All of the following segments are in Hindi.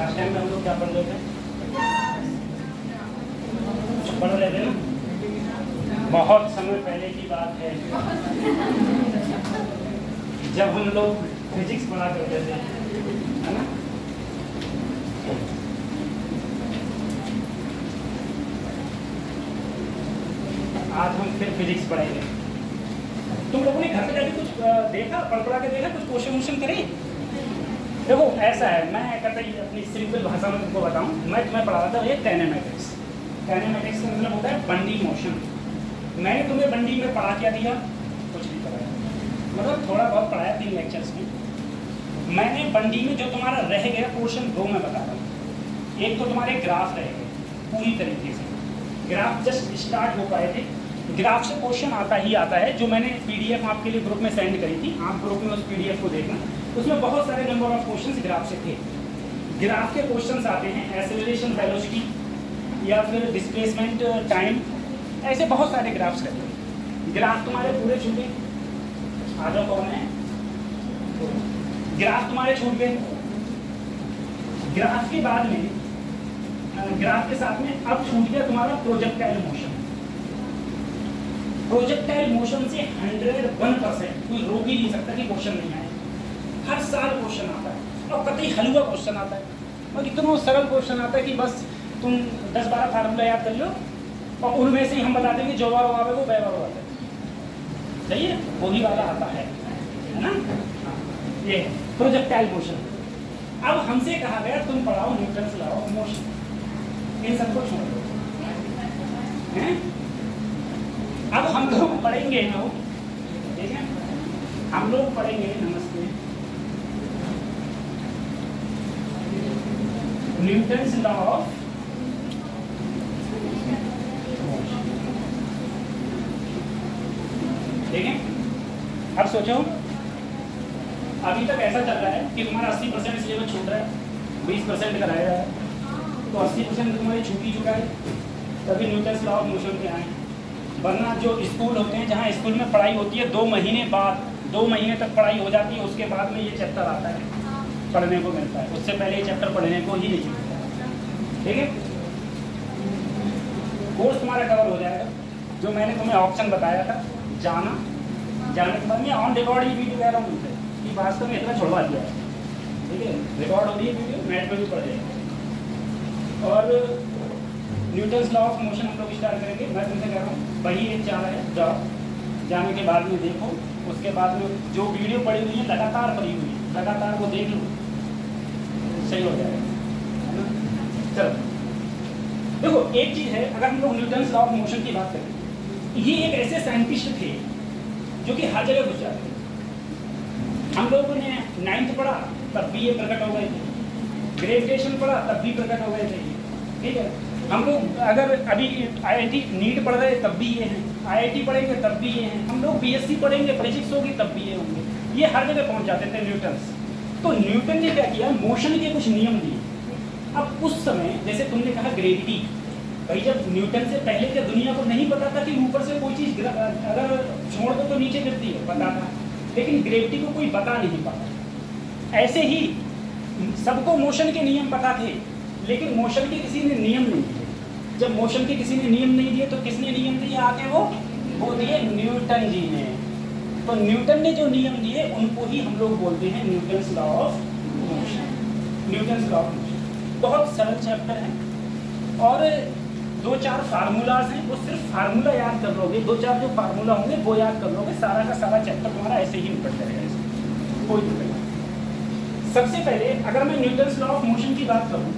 लास्ट टाइम में हम लोग क्या पढ़ रहे थे? पढ़ रहे थे ना, बहुत समय पहले की बात है जब हम लोग फिजिक्स पढ़ा करते थे, है ना? आज हम फिर फिजिक्स पढ़ेंगे। तुम लोगों ने घर पे जाके कुछ देखा, पढ़ के देखा, कुछ क्वेश्चन करे? देखो ऐसा है, मैं कतई अपनी सिंपल भाषा में तुमको बताऊं, मैं तुम्हें पढ़ा रहा था ये काइनेमैटिक्स। काइनेमैटिक्स का मतलब होता है बंडी मोशन। मैंने तुम्हें बंडी में पढ़ा क्या दिया? कुछ नहीं पढ़ाया, मतलब थोड़ा बहुत पढ़ाया 3 लेक्चर्स में। मैंने बंडी में जो तुम्हारा रह गया पोर्शन 2 में बता रहा हूँ। एक तो तुम्हारे ग्राफ रह गए पूरी तरीके से, ग्राफ जस्ट स्टार्ट हो पाए थे। ग्राफ से क्वेश्चन आता ही आता है, जो मैंने पीडीएफ आपके लिए ग्रुप में सेंड करी थी, आप ग्रुप में उस पीडीएफ को देखना। उसमें बहुत सारे नंबर ऑफ क्वेश्चंस ग्राफ से थे। ग्राफ के क्वेश्चंस आते हैं एक्सेलरेशन वेलोसिटी या फिर डिस्प्लेसमेंट टाइम, ऐसे बहुत सारे ग्राफ्स रहते हैं। ग्राफ तुम्हारे पूरे छूटे, आधा कौन है? ग्राफ तुम्हारे छूट गए। ग्राफ के बाद में, ग्राफ के साथ में अब छूट गया तुम्हारा प्रोजेक्टाइल मोशन। प्रोजेक्टाइल मोशन से 101% कोई रोक ही नहीं सकता कि क्वेश्चन नहीं आए। हर साल क्वेश्चन आता है और कतई हलवा क्वेश्चन आता है, और इतना सरल क्वेश्चन आता है कि बस तुम 10-12 फार्मूला याद कर लो और उनमें से ही हम बता देंगे जो बार आवे वो बे बार आता है। सही है, वही वाला आता है ना? ये प्रोजेक्टाइल मोशन। अब हमसे कहा गया तुम पढ़ाओ न्यूटन्स लॉ ऑफ मोशन, इन सबको छोड़ दो। अब हम लोग पढ़ेंगे लोग, ठीक है, हम लोग पढ़ेंगे, नमस्ते, न्यूटन्स लॉ ऑफ मोशन। ठीक है, अब सोचो, अभी तक ऐसा चल रहा है कि तुम्हारा 80% सिलेबस छूट रहा है, 20% कराया रहा है, तो 80% तुम्हारी छूटी चुका है, तभी न्यूटन्स लॉ ऑफ मोशन पे आए। वरना जो स्कूल होते हैं, जहाँ स्कूल में पढ़ाई होती है 2 महीने बाद, 2 महीने तक पढ़ाई हो जाती है, उसके बाद में ये चैप्टर आता है पढ़ने को मिलता है, उससे पहले ये चैप्टर पढ़ने को ही नहीं मिलता है। ठीक है, कोर्स तुम्हारा कवर हो जाएगा। जो मैंने तुम्हें ऑप्शन बताया था, जाने के बाद में ऑन रिकॉर्ड ही वीडियो कह रहा हूँ कि वास्तव में इतना छुड़वा दिया है। ठीक है, रिकॉर्ड हो रही है वीडियो, नेट पर भी पढ़ जाएगा। और न्यूटन्स लॉ ऑफ मोशन हम लोग स्टार्ट करेंगे। मैं तुमसे कह रहा हूँ वही एक चाल है, जाओ, जाने के बाद में देखो, उसके बाद में जो वीडियो पड़ी हुई है लगातार पड़ी हुई है, लगातार वो देख लो, सही हो जाएगा। चलो देखो, एक चीज़ है, अगर हम लोग न्यूटन्स लॉ ऑफ मोशन की बात करें, ये एक ऐसे साइंटिस्ट थे जो कि हर जगह घुस जाते थे। हम लोगों ने 9th पढ़ा तब भी ये प्रकट हो गए थे, ग्रेविटेशन पढ़ा तब भी प्रकट हो गए थे। ठीक है, हम लोग अगर अभी IIT नीट पढ़ रहे तब भी ये हैं, IIT पढ़ेंगे तब भी ये हैं, हम लोग BSc पढ़ेंगे, फिजिक्स होगी तब भी ये होंगे, ये हर जगह पहुंच जाते थे न्यूटन्स। तो न्यूटन ने क्या किया, मोशन के कुछ नियम दिए। अब उस समय जैसे तुमने कहा ग्रेविटी, भाई जब न्यूटन से पहले क्या दुनिया को नहीं पता था कि ऊपर से कोई चीज़ अगर छोड़ दो तो नीचे गिरती है, पता था, लेकिन ग्रेविटी को कोई बता नहीं पाता। ऐसे ही सबको मोशन के नियम पता थे, लेकिन मोशन के किसी ने नियम नहीं दिए। जब मोशन के किसी ने नियम नहीं दिए तो किसने नियम दिए आके? वो दिए न्यूटन जी ने। तो न्यूटन ने जो नियम दिए उनको ही हम लोग बोलते हैं Newton's law of motion. Newton's law of motion बहुत सरल चैप्टर है, और 2-4 फार्मूलाज हैं, वो सिर्फ फार्मूला याद कर लोगे, 2-4 जो फार्मूला होंगे वो याद कर लोगे, सारा का सारा चैप्टर तुम्हारा ऐसे ही निपट जाएगा, कोई दिक्कत नहीं। सबसे पहले अगर मैं न्यूटन्स लॉ ऑफ मोशन की बात करूँ,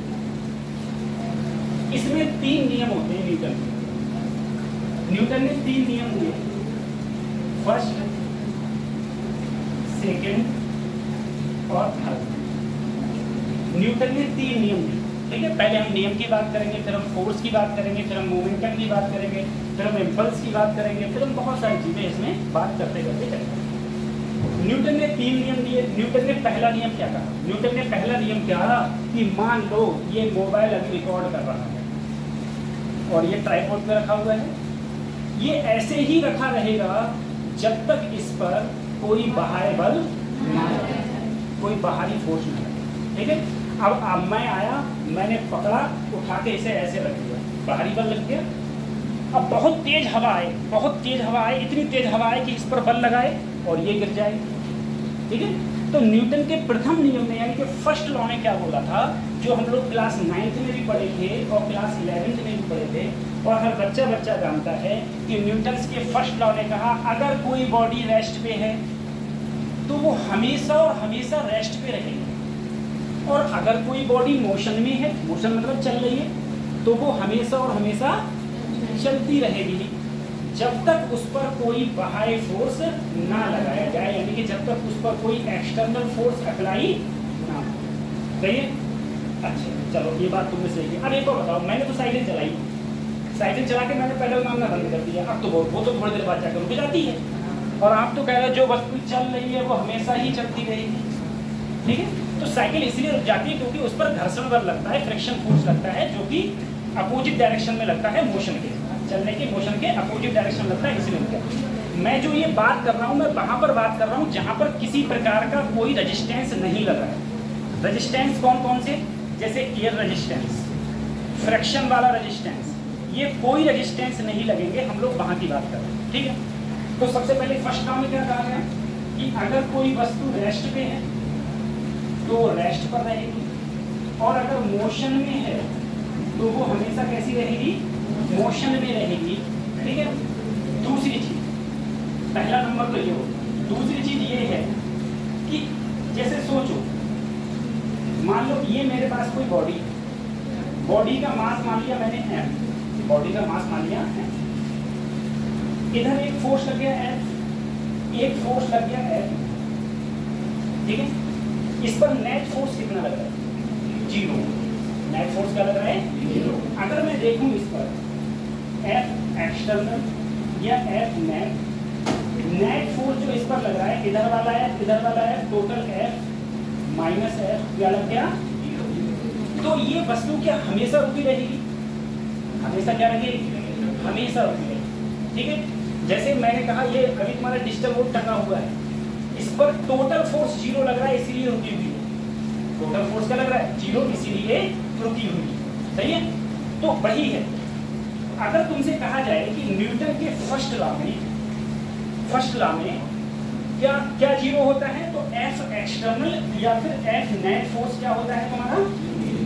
इसमें 3 नियम होते हैं न्यूटन ने 3 नियम दिए, फर्स्ट, सेकंड और थर्ड। न्यूटन ने 3 नियम दिए। ठीक है, पहले हम नियम की बात करेंगे, फिर हम फोर्स की बात करेंगे, फिर हम मोमेंटम की बात करेंगे, फिर हम इम्पल्स की बात करेंगे, फिर हम बहुत सारी चीजें इसमें बात करते करते चलेंगे। न्यूटन ने 3 नियम दिए। न्यूटन ने पहला नियम क्या कहा? न्यूटन ने पहला नियम क्या कहा कि मान लो ये मोबाइल अभी रिकॉर्ड कर रहा है और ये ट्राइपॉड पे रखा हुआ है, ये ऐसे ही रखा रहेगा जब तक इस पर कोई बाहरी बल ना लगे, कोई बाहरी फोर्स ना लगे। ठीक है। अब मैं आया, मैंने पकड़ा, उठा के इसे ऐसे रख दिया, बाहरी बल लग गया। अब बहुत तेज हवा आए, बहुत तेज हवा आए, इतनी तेज हवा आए कि इस पर बल लगाए और ये गिर जाए। ठीक है। तो न्यूटन के प्रथम नियम में यानी कि फर्स्ट लॉ ने क्या बोला था, जो हम लोग क्लास 9th में भी पढ़े थे और क्लास 11th में भी पढ़े थे, और हर बच्चा जानता है कि न्यूटन के फर्स्ट लॉ ने कहा अगर कोई बॉडी रेस्ट पे है तो वो हमेशा और हमेशा रेस्ट पे रहेगी, और अगर कोई बॉडी मोशन में है, मोशन मतलब चल रही है, तो वो हमेशा और हमेशा चलती रहेगी जब तक उस पर कोई बाहरी फोर्स ना लगाया जाए, यानी कि जब तक उस पर कोई एक्सटर्नल फोर्स अप्लाई ना हो। सही है। अच्छा चलो ये बात तुमने सही की। अब एक और बताओ, मैंने तो साइकिल चलाई, साइकिल चला के मैंने पेडल मारना बंद कर दिया, अब तो वो तो थोड़ी देर बाद जाकर रुक जाती है, और आप तो कह रहे हो जो वस्तु चल रही है वो हमेशा ही चलती रहेगी। ठीक है। तो साइकिल इसलिए रुक जाती है क्योंकि उस पर घर्षण बल लगता है, फ्रिक्शन फोर्स लगता है, जो कि अपोजिट डायरेक्शन में लगता है, मोशन के चलने के मोशन के अपोजिट डायरेक्शन लगता है, इसलिए मैं जो ये बात कर रहा हूँ मैं वहाँ पर बात कर रहा हूँ जहाँ पर किसी प्रकार का कोई रेजिस्टेंस नहीं लगा है। रेजिस्टेंस कौन कौन से, जैसे एयर रेजिस्टेंस, फ्रिक्शन वाला रेजिस्टेंस, ये कोई रेजिस्टेंस नहीं लगेंगे, हम लोग वहाँ की बात कर रहे हैं। ठीक है। तो सबसे पहले फर्स्ट लॉ में क्या कहा गया कि अगर कोई वस्तु रेस्ट पे है तो रेस्ट पर रहेगी, और अगर मोशन में है तो वो हमेशा कैसी रहेगी, मोशन में रहेगी। ठीक है। दूसरी चीज, पहला नंबर तो ये हो, दूसरी चीज ये है कि जैसे सोचो, मान लो ये मेरे पास कोई बॉडी, बॉडी का मास मान लिया मैंने m, बॉडी का मास मान लिया m, इधर एक फोर्स लग गया F, एक फोर्स लग गया F। ठीक है। इस पर नेट फोर्स कितना लग रहा है, 0। नेट फोर्स क्या लग रहा है, 0। अगर मैं देखूं इस पर F एक्सटर्नल या F नेट, नेट फोर्स जो इस पर लग रहा है, इधर वाला F, इधर वाला F, total F minus F क्या लग गया, 0। तो ये वस्तु क्या हमेशा रुकी रहेगी, हमेशा क्या रहेगी, हमेशा रुकी रहेगी। ठीक है। जैसे मैंने कहा ये अभी तुम्हारा डिजिटल बोर्ड टंगा हुआ है, इस पर टोटल फोर्स 0 लग रहा है इसीलिए रुकी हुई है, टोटल फोर्स क्या लग रहा है, 0, इसीलिए रुकी हुई है। सही है। तो वही है, अगर तुमसे कहा जाए कि न्यूटन के फर्स्ट लॉ में क्या क्या 0 होता है, तो F एक्सटर्नल या फिर F नेट फोर्स क्या होता है तुम्हारा,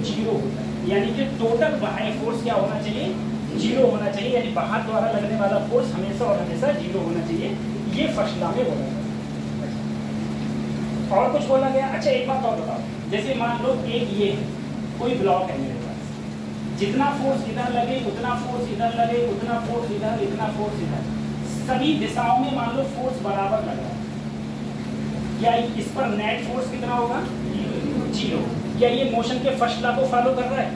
0 होता है। यानी कि टोटल बाहरी फोर्स क्या होना चाहिए, 0 होना चाहिए, यानी बाहर द्वारा लगने वाला फोर्स हमेशा और हमेशा 0 होना चाहिए। ये फर्स्ट लॉ में बोला गया। और कुछ बोला गया। अच्छा एक बात और बताओ, जैसे मान लो एक ये कोई ब्लॉक है मेरे पास, जितना फोर्स इधर लगे उतना फोर्स इधर लगे, उतना फोर्स इधर, इतना फोर्स इधर, सभी दिशाओं में मान लो फोर्स बराबर लग रहा है, क्या इस पर नेट फोर्स कितना होगा, 0। क्या ये मोशन के फर्स्ट लॉ को फॉलो कर रहा है,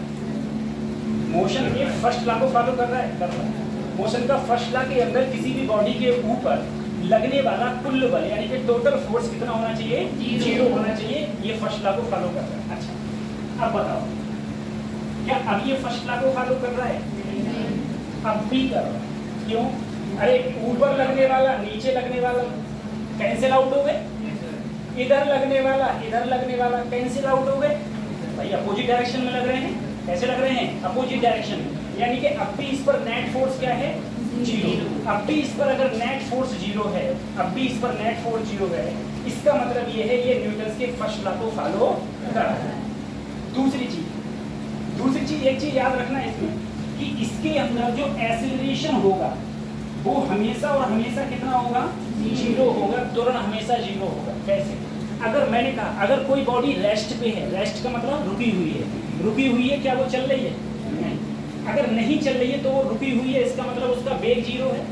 मोशन के फर्स्ट लॉ को फॉलो कर रहा है, कर रहा है। मोशन का फर्स्ट लॉ के अंदर किसी भी बॉडी के ऊपर लगने वाला कुल बल यानी कि टोटल फोर्स कितना होना चाहिए, 0 होना चाहिए, ये फर्स्ट लॉ को फॉलो कर रहा है। अच्छा अब बताओ, क्या अब ये फर्स्ट लॉ को फॉलो कर रहा है, अब भी कर रहा है। क्यों, अरे ऊपर लगने वाला नीचे लगने वाला कैंसिल आउट हो गए, इधर लगने वाला कैंसिल आउट हो गए, भाई अपोजिट डायरेक्शन में लग रहे हैं। कैसे लग रहे हैं, अपोजिट डायरेक्शन में, यानी कि अब भी इस पर नेट फोर्स क्या है, 0। अब भी इस पर अगर नेट फोर्स 0 है, अब भी इस पर नेट फोर्स 0 है, इसका मतलब ये है ये न्यूटन के फर्स्ट लॉ को फॉलो कर रहा है। दूसरी चीज एक चीज याद रखना है इसमें कि इसके अंदर जो एक्सीलरेशन होगा वो हमेशा और हमेशा कितना होगा, 0 होगा, तुरंत हमेशा 0 होगा। कैसे, अगर मैंने कहा अगर कोई बॉडी रेस्ट पे है, रेस्ट का मतलब रुकी हुई है, क्या वो चल रही है, नहीं। अगर नहीं चल रही है तो वो रुकी हुई है, इसका मतलब उसका वेग 0 है।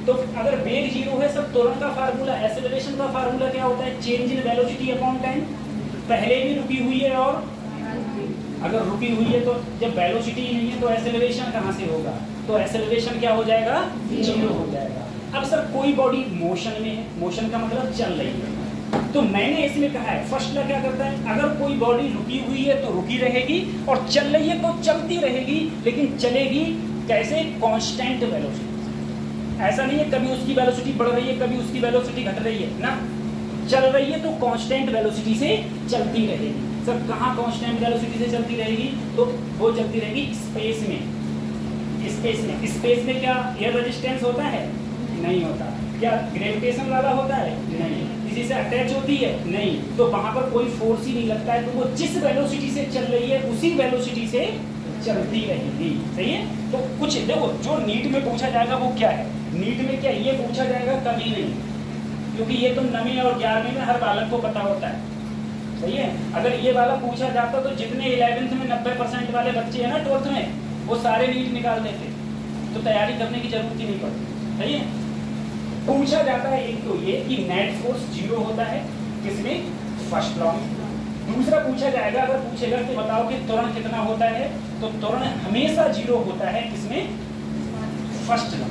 तो अगर वेग 0 है, सब त्वरण का फार्मूला, एक्सेलरेशन का फार्मूला क्या होता है, change in velocity upon time. पहले भी रुकी हुई है और अगर रुकी हुई है तो जब वेलोसिटी ही नहीं है तो एक्सेलरेशन कहाँ से होगा, तो एक्सेलरेशन क्या हो जाएगा, 0 हो जाएगा। अब सर कोई बॉडी मोशन में है, मोशन का मतलब चल रही है, तो मैंने इसमें कहा है फर्स्ट लॉ क्या करता है, अगर कोई बॉडी रुकी हुई है तो रुकी रहेगी और चल रही है तो चलती रहेगी, लेकिन चलेगी कैसे, कांस्टेंट वेलोसिटी। ऐसा नहीं है कभी उसकी वेलोसिटी बढ़ रही है कभी उसकी वेलोसिटी घट रही है ना, चल रही है तो कांस्टेंट वेलोसिटी से चलती रहेगी। सर कहाँ कांस्टेंट वेलोसिटी से चलती रहेगी? तो वो चलती रहेगी स्पेस में। स्पेस में क्या एयर रेजिस्टेंस होता है? नहीं होता। क्या ग्रेविटेशन वाला होता है? नहीं। किसी से अटैच होती है? नहीं। तो वहां पर कोई फोर्स ही नहीं लगता है, तो वो जिस वेलोसिटी से चल रही है उसी वेलोसिटी से चलती रहेगी। सही है। तो कुछ देखो जो नीट में पूछा जाएगा वो क्या है, नीट में क्या ये पूछा जाएगा? कभी नहीं, क्योंकि ये तो 9वीं और 11वीं में हर बालक को पता होता है। सही है। अगर ये वाला पूछा जाता तो जितने 11th में 90% वाले बच्चे हैं ना 12th में, वो सारे नीट निकाल देते, तो तैयारी करने की जरूरत ही नहीं पड़ती। सही है। पूछा जाता है एक तो ये कि नेट फोर्स 0 होता है किसमें? फर्स्ट लॉ में। दूसरा पूछा जाएगा, अगर पूछेगा कि बताओ कि त्वरण कितना होता है, तो त्वरण हमेशा 0 होता है किसमें? First law.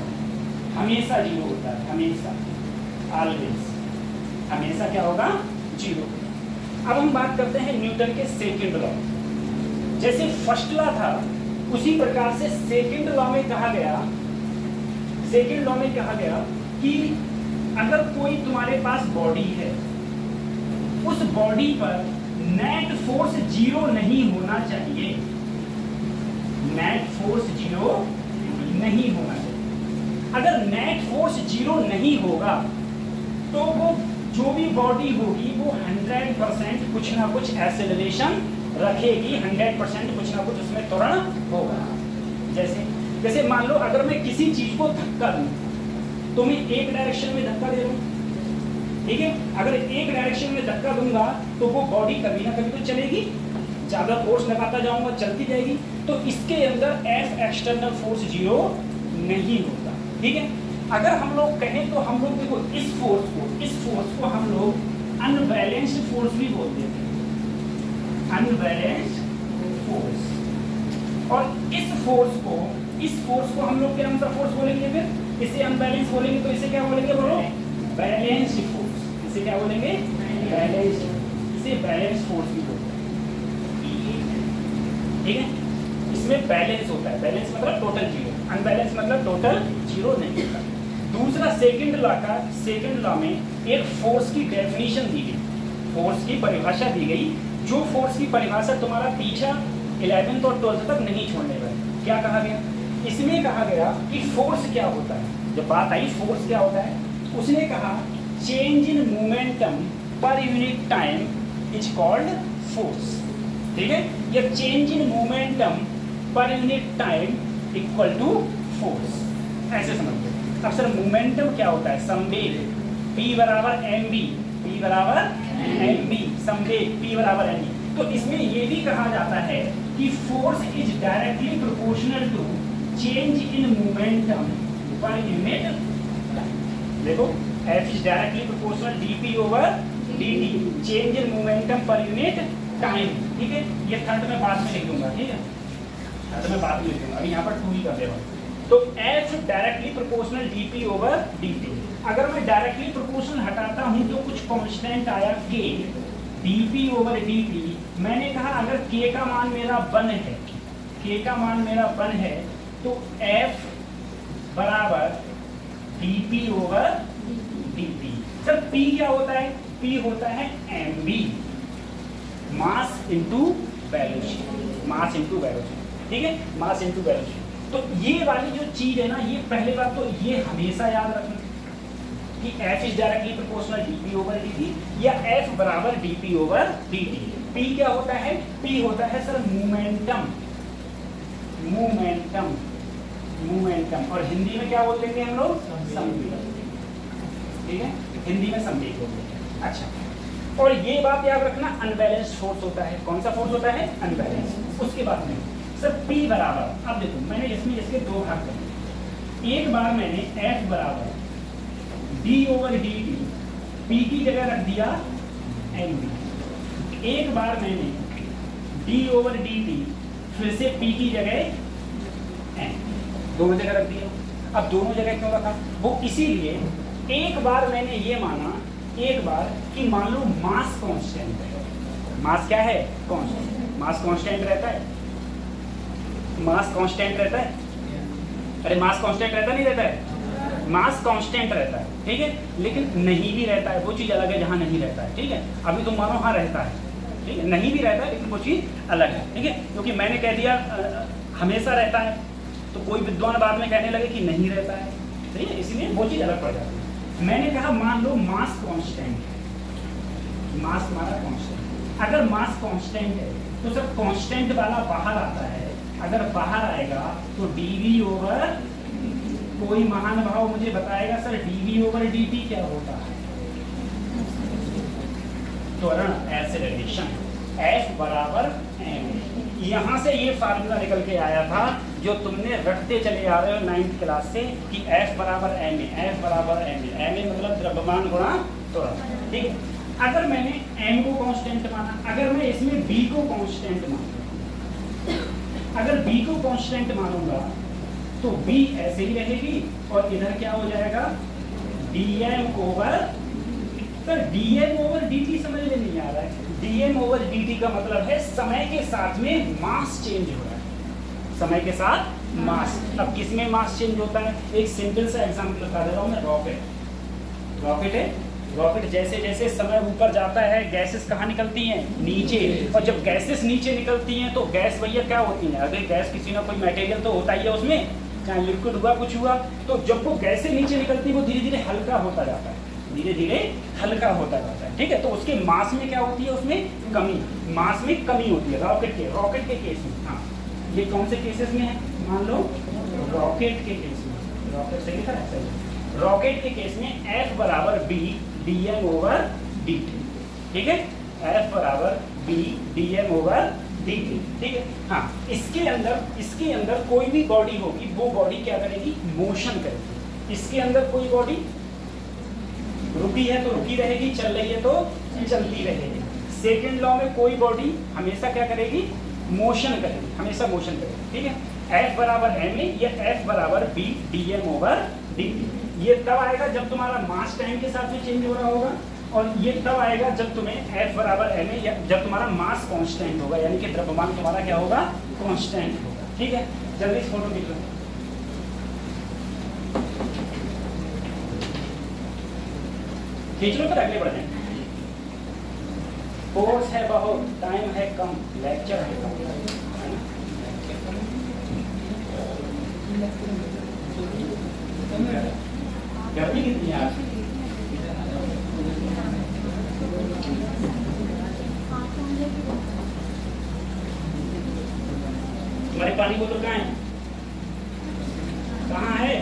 हमेशा 0 होता है, हमेशा, ऑलवेज, हमेशा क्या होगा? 0। अब हम बात करते हैं न्यूटन के सेकंड लॉ। जैसे फर्स्ट लॉ था उसी प्रकार से सेकंड लॉ में कहा गया, सेकंड लॉ में कहा गया कि अगर कोई तुम्हारे पास बॉडी है, उस बॉडी पर नेट फोर्स 0 नहीं होना चाहिए। नेट फोर्स 0 नहीं होना चाहिए। अगर नेट फोर्स 0 नहीं होगा तो वो जो भी बॉडी होगी वो 100% कुछ ना कुछ एक्सेलरेशन रखेगी, 100% कुछ ना कुछ उसमें त्वरण होगा। जैसे मान लो अगर मैं किसी चीज को धक्का दूं तो मैं एक डायरेक्शन में धक्का दे रहा हूं, ठीक है। अगर एक डायरेक्शन में धक्का दूंगा तो वो बॉडी कभी ना कभी तो चलेगी, ज्यादा फोर्स लगाता जाऊंगा चलती जाएगी। तो इसके अंदर एफ एक्सटर्नल फोर्स 0 नहीं होता, ठीक है। अगर हम लोग कहें तो हम लोग देखो इस फोर्स को हम लोग अनबैलेंस्ड फोर्स भी बोलते हैं, अनबैलेंस्ड फोर्स। और इस फोर्स को हम लोग क्या फोर्स बोलेंगे? फिर इसे अनबैलेंस बोलेंगे तो इसे क्या बोलेंगे? बोलो बैलेंस्ड फोर्स। इसे क्या बोलेंगे? बैलेंस्ड। इसे बैलेंस फोर्स भी बोलते हैं, ठीक है। इसमें बैलेंस होता है, बैलेंस मतलब टोटल 0, अनबैलेंस मतलब टोटल 0 नहीं होता। दूसरा सेकंड लॉ में एक फोर्स की डेफिनेशन दी गई, फोर्स की परिभाषा दी गई, जो फोर्स की परिभाषा तुम्हारा पीछा 11th और 12th तक नहीं छोड़ने वाली। क्या कहा गया? इसमें कहा गया कि फोर्स क्या होता है। जब बात आई फोर्स क्या होता है, उसने कहा change in momentum per unit time is called force, ठीक है। या change in momentum per unit time equal to force, ऐसे समझते हैं। अब सर मोमेंटम क्या होता है? संवेग, P बराबर mv, P बराबर mv, संवेग P बराबर mv। तो इसमें ये भी कहा जाता है कि force is directly proportional to change in momentum per unit. देखो F is directly proportional dp over dt, change in momentum per unit time, ठीक है। ये थर्ड में बाद में लिख दूंगा, ठीक है, थर्ड में बाद में लिख दूंगा, अभी यहाँ पर 2 ही कर देगा। तो F directly proportional dp over dt। अगर मैं डायरेक्टली प्रोपोर्शनल हटाता हूँ तो कुछ कांस्टेंट आया k, dp ओवर dt। मैंने कहा अगर k का मान मेरा 1 है, k का मान मेरा 1 है, तो F बराबर dp over dt। Sir P क्या होता है? P होता है mv, mass into velocity, mass into velocity, ठीक है, मास इनटू वेलोसिटी। तो ये वाली जो चीज है ना, ये पहले बात तो ये हमेशा याद रखना कि F is directly proportional dp over dt या F बराबर dp ओवर dt। P क्या होता है? P होता है सर मोमेंटम, मोमेंटम, मोमेंटम। और हिंदी में क्या बोल देंगे हम लोग? संवेग, ठीक है, हिंदी में संवेग बोलते हैं। अच्छा, और ये बात याद रखना अनबैलेंस्ड फोर्स होता है। कौन सा फोर्स होता है? अनबैलेंस्ड। उसके बाद में सर P बराबर, अब देखो मैंने इसमें इसके 2 भाग करे। एक बार मैंने F बराबर d ओवर dt, P की जगह रख दिया mv। एक बार मैंने d ओवर dt फिर से P की जगह m, दोनों जगह रख दिया। अब दोनों जगह क्यों रखा? वो इसीलिए एक बार मैंने ये माना, एक बार कि मान लो मास कांस्टेंट है। मास क्या है? कांस्टेंट। मास कांस्टेंट रहता है, मास कांस्टेंट रहता है। अरे मास कांस्टेंट रहता नहीं रहता है? मास कांस्टेंट रहता है, ठीक है, लेकिन नहीं भी रहता है, वो चीज अलग है जहां नहीं रहता है, ठीक है। अभी तुम मानो हाँ रहता है, ठीक है, नहीं भी रहता है लेकिन वो चीज़ अलग है, ठीक है। क्योंकि मैंने कह दिया हमेशा रहता है, तो कोई विद्वान बाद में कहने लगे कि नहीं रहता है, सही है, इसीलिए वो चीज़ अलग पड़ जाती है। मैंने कहा मान लो मास कांस्टेंट है, मास हमारा कांस्टेंट, अगर मास कांस्टेंट है तो सर कांस्टेंट वाला बाहर आता है, अगर बाहर आएगा तो डीवी ओवर, कोई महानुभाव मुझे बताएगा सर डीवी ओवर डीटी क्या होता है? त्वरण एक्सेलरेशन, F बराबर m। यहाँ से ये फार्मूला निकल के आया था जो तुमने रखते चले आ रहे हो 9th क्लास से कि F बराबर m, F बराबर m, m मतलब द्रव्यमान गुणा त्वरण, ठीक है। अगर मैंने m को कांस्टेंट माना, अगर मैं इसमें b को कांस्टेंट मानूंगा, अगर b को कांस्टेंट मानूंगा तो b ऐसे ही रहेगी और इधर क्या हो जाएगा dm over, sir dm over dt समझ में नहीं आ रहा है। dm ओवर dt का मतलब है समय के साथ में मास चेंज हो रहा है, समय के साथ मास। अब किसमें मास चेंज होता है? एक सिंपल सा एग्जांपल बता दे रहा हूँ मैं, रॉकेट, रॉकेट है, रॉकेट जैसे जैसे समय ऊपर जाता है गैसेस कहाँ निकलती हैं? नीचे, और जब गैसेस नीचे निकलती हैं तो गैस भैया क्या होती हैं? अगर गैस किसी ना कोई मटेरियल तो होता ही है उसमें, चाहे लिक्विड हुआ कुछ हुआ, तो जब वो गैसें नीचे निकलती है वो धीरे धीरे हल्का होता जाता है, धीरे धीरे हल्का होता जाता है, ठीक है। तो उसके मास में क्या होती है? उसमें कमी, मास में कमी होती है रॉकेट के केस में। हाँ, ये कौन से केसेस में है? मान लो रॉकेट के केस में, रॉकेट से लिखा है, रॉकेट के केस में F बराबर B dm ओवर dt, ठीक है, F बराबर B dm ओवर dt, ठीक है। हाँ, इसके अंदर कोई भी बॉडी होगी, वो बॉडी क्या करेगी? मोशन करेगी। इसके अंदर कोई बॉडी रुकी है तो रुकी रहेगी, चल रही है तो चलती रहेगी। सेकेंड लॉ में कोई बॉडी हमेशा क्या करेगी? मोशन करेगी, हमेशा मोशन करेगी, ठीक है। F बराबर m है, या F बराबर B dm ओवर dt। ये तब आएगा जब तुम्हारा मास टाइम के साथ में चेंज हो रहा होगा, और ये तब आएगा जब तुम्हें F बराबर m है, या जब तुम्हारा मास कांस्टेंट होगा, यानी कि द्रव्यमान तुम्हारा क्या होगा? कांस्टेंट होगा, ठीक है। जल्दी इस फोटो खींच लो, खींच लो, फिर अगले बढ़ जाएं। कोर्स है बहुत, टाइम है कम, लेक्चर है कम, गर्मी कितनी है आज? तुम्हारी पानी बोतल कहाँ है? कहाँ है?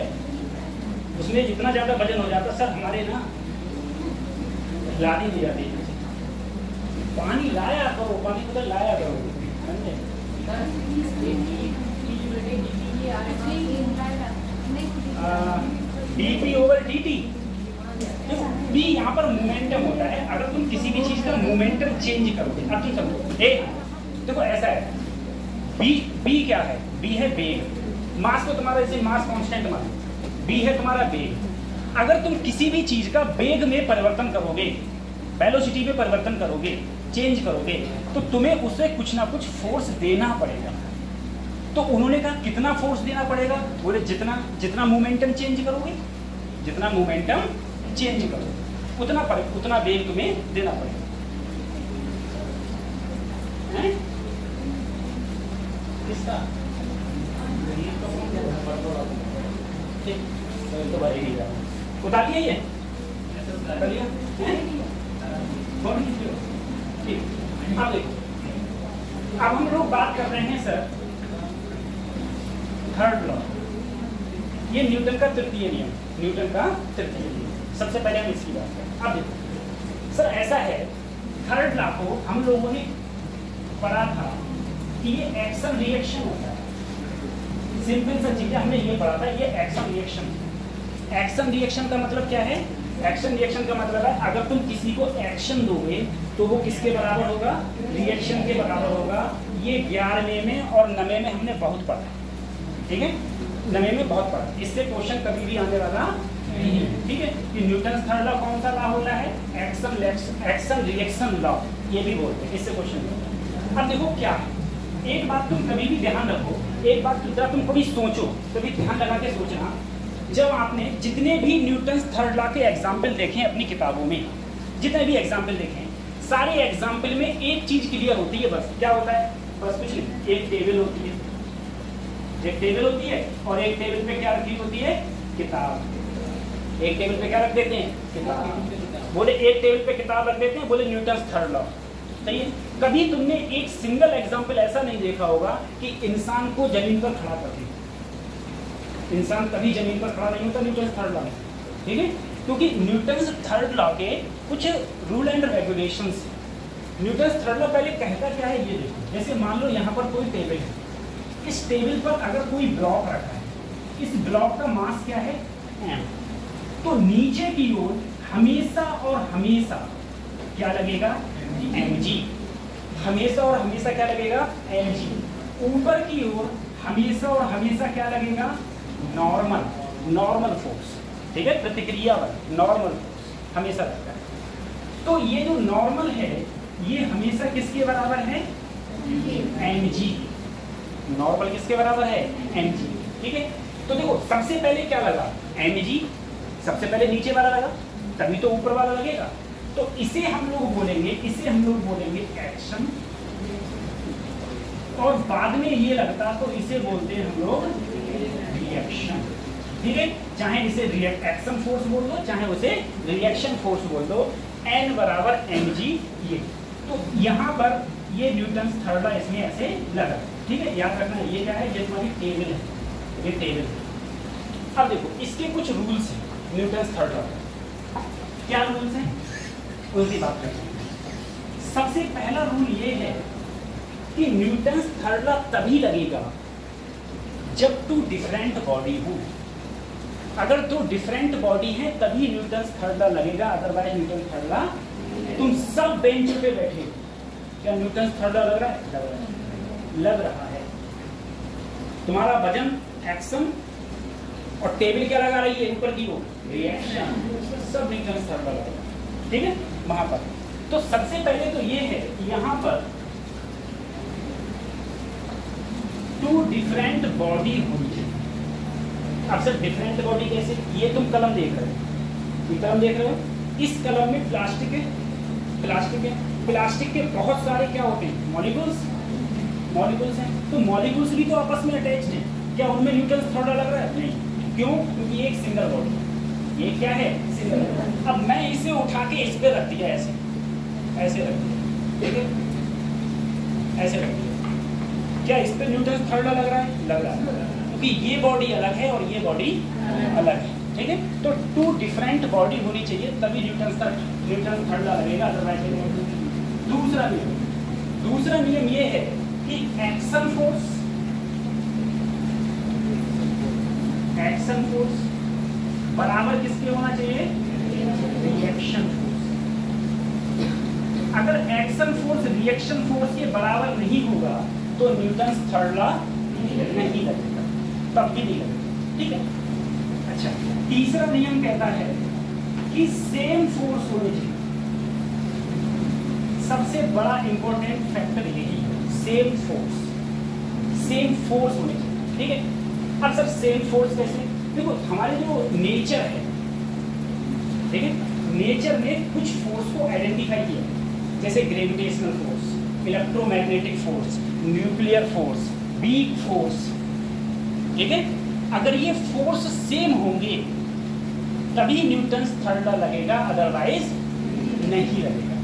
उसमें जितना ज्यादा वजन हो जाता सर हमारे ना लानी नहीं जाती, पानी लाया करो, पानी बोतल लाया करो, समझे? dp ओवर dt, b यहाँ पर मोमेंटम होता है। अगर तुम किसी भी चीज का मोमेंटम चेंज करोगे, अब तुम समझो, देखो ऐसा है, b क्या है? b है वेग, मास तो तुम्हारा इसे मास कांस्टेंट मानो, b है तुम्हारा वेग। अगर तुम किसी भी चीज का वेग में परिवर्तन करोगे, वेलोसिटी में परिवर्तन करोगे, चेंज करोगे, तो तुम्हें उसे कुछ ना कुछ फोर्स देना पड़ेगा। तो उन्होंने कहा कितना फोर्स देना पड़ेगा? बोले जितना मोमेंटम चेंज करोगे, जितना मोमेंटम चेंज करोगे उतना वेग तुम्हें देना पड़ेगा, हैं? किसका? तो भरेगी, उतार लिया ये, कर लिया, ठीक। अब देखो, अब हम लोग बात कर रहे हैं सर थर्ड लॉ, ये न्यूटन का तृतीय नियम, न्यूटन का तृतीय नियम। सबसे पहले हम इसकी बात करें। अब देखो सर, ऐसा है, थर्ड लॉ को हम लोगों ने पढ़ा था कि ये एक्शन रिएक्शन होता है। सिंपल सा चीज है, हमने ये पढ़ा था, ये एक्शन रिएक्शन। एक्शन रिएक्शन का मतलब क्या है? एक्शन रिएक्शन का मतलब है अगर तुम किसी को एक्शन दोगे तो वो किसके बराबर होगा? रिएक्शन के बराबर होगा। ये 11वें में और 9वें में हमने बहुत पढ़ा, ठीक है, 9वें में बहुत पढ़ा। इससे क्वेश्चन कभी भी आने वाला नहीं है, ठीक है। कि न्यूटन थर्ड लॉ कौन सा लॉ होता है? एक्शन रिएक्शन लॉ, ये भी बोलते हैं, इससे क्वेश्चन। अब देखो क्या है, एक बात तुम कभी भी ध्यान रखो, एक बात दूसरा तुम कभी सोचो, कभी ध्यान लगा के सोचना, जब आपने जितने भी न्यूटन थर्ड लॉ के एग्जाम्पल देखे अपनी किताबों में, जितने भी एग्जाम्पल देखे, सारे एग्जाम्पल में एक चीज क्लियर होती है, बस क्या होता है, बस कुछ नहीं, एक टेबल होती है, एक टेबल होती है और एक टेबल पे क्या रखी होती है, किताब। एक टेबल पे क्या रख देते हैं, किताब। बोले एक टेबल पे किताब रख देते हैं, बोले न्यूटन थर्ड लॉ। सही है। कभी तुमने एक सिंगल एग्जाम्पल ऐसा नहीं देखा होगा कि इंसान को जमीन पर खड़ा कर दिया। इंसान कभी जमीन पर खड़ा नहीं होता न्यूटन थर्ड लॉ में, ठीक है, क्योंकि न्यूटन थर्ड लॉ के कुछ rule and regulations. Newton third law पहले कहता क्या है ये देखो, जैसे मान लो यहाँ पर कोई टेबल है, इस टेबल पर अगर कोई ब्लॉक रखा है, इस ब्लॉक का मास क्या है m, तो नीचे की ओर हमेशा और हमेशा क्या लगेगा mg, हमेशा और हमेशा क्या लगेगा mg। ऊपर की ओर हमेशा और हमेशा क्या लगेगा नॉर्मल, नॉर्मल फोर्स, ठीक है, प्रतिक्रिया बल नॉर्मल फोर्स हमेशा लगता है। तो ये जो नॉर्मल है ये हमेशा किसके बराबर है, mg। नॉर्मल किसके बराबर है, mg, ठीक है। तो देखो सबसे पहले क्या लगा mg, सबसे पहले नीचे वाला लगा, तभी तो ऊपर वाला लगेगा। तो इसे हम लोग बोलेंगे, इसे हम लोग बोलेंगे एक्शन, और बाद में ये लगता तो इसे बोलते हैं हम लोग रिएक्शन, ठीक है। चाहे इसे एक्शन फोर्स बोल दो, चाहे उसे रिएक्शन फोर्स बोल दो, n बराबर mg ये। तो यहाँ पर ये न्यूटन थर्ड लॉ इसमें ऐसे लगा, ठीक है। याद रखना ये क्या है, ये तुम्हारी टेबल है, ये टेबल है। अब देखो इसके कुछ रूल्स हैं न्यूटन थर्ड लॉ। क्या रूल्स हैं उनकी बात करते हैं। सबसे पहला रूल ये है कि न्यूटन थर्ड लॉ तभी लगेगा जब टू डिफरेंट बॉडी हो। अगर दो डिफरेंट बॉडी है तभी न्यूटन थर्ड लॉ लगेगा, अदरवाइज न्यूटन थर्ड लॉ। तुम सब बेंच पे बैठे, क्या न्यूटन थर्ड लॉ लग रहा है, लग रहा है, लग रहा है। तुम्हारा वजन एक्शन और टेबल क्या लगा रही है ऊपर की वो रिएक्शन, सब न्यूटन थर्ड लॉ लगेगा, ठीक है वहां पर। तो सबसे पहले तो ये है यहां पर टू डिफरेंट बॉडी होनी चाहिए। अब सर डिफरेंट बॉडी कैसे, ये तुम कलम देख रहे हो, ये कलम देख रहे हो, इस कलम में प्लास्टिक है, प्लास्टिक है, प्लास्टिक के बहुत सारे क्या होते हैं मॉलिक्यूल्स, मॉलिक्यूल्स हैं। तो मॉलिक्यूल्स भी तो आपस में अटैच्ड हैं, क्या उनमें न्यूटन थर्ड लॉ लग रहा है, नहीं। क्यों, क्योंकि ये एक सिंगल बॉडी है, ये क्या है सिंगल बॉडी। अब मैं इसे उठा के इस पे रख दिया, ऐसे ऐसे रख दिया, ठीक है, ऐसे रख दिया, क्या इस पे न्यूटन थर्ड लॉ लग रहा है, लग रहा है, क्योंकि ये बॉडी अलग है और ये बॉडी अलग है, ठीक है। तो टू डिफरेंट बॉडी होनी चाहिए तभी न्यूटन थर्ड लॉ लगेगा, अदरवाइज। दूसरा नियम ये है कि एक्शन फोर्स बराबर किसके होना चाहिए, रिएक्शन फोर्स। अगर एक्शन फोर्स रिएक्शन फोर्स के बराबर नहीं होगा तो न्यूटन थर्ड लॉ नहीं लगेगा, तब भी नहीं लगेगा, ठीक है। अच्छा, तीसरा नियम कहता है कि सेम फोर्स होनी चाहिए। सबसे बड़ा इंपॉर्टेंट फैक्टर यही है, सेम फोर्स होनी चाहिए, ठीक है। अब सर सेम फोर्स कैसे, देखो हमारे जो नेचर है, ठीक है, नेचर ने कुछ फोर्स को आइडेंटिफाई किया, जैसे gravitational force, electromagnetic force, nuclear force, weak force, ठीक है। अगर ये फोर्स सेम होंगे तभी न्यूटन थर्ड लॉ लगेगा, अदरवाइज नहीं लगेगा,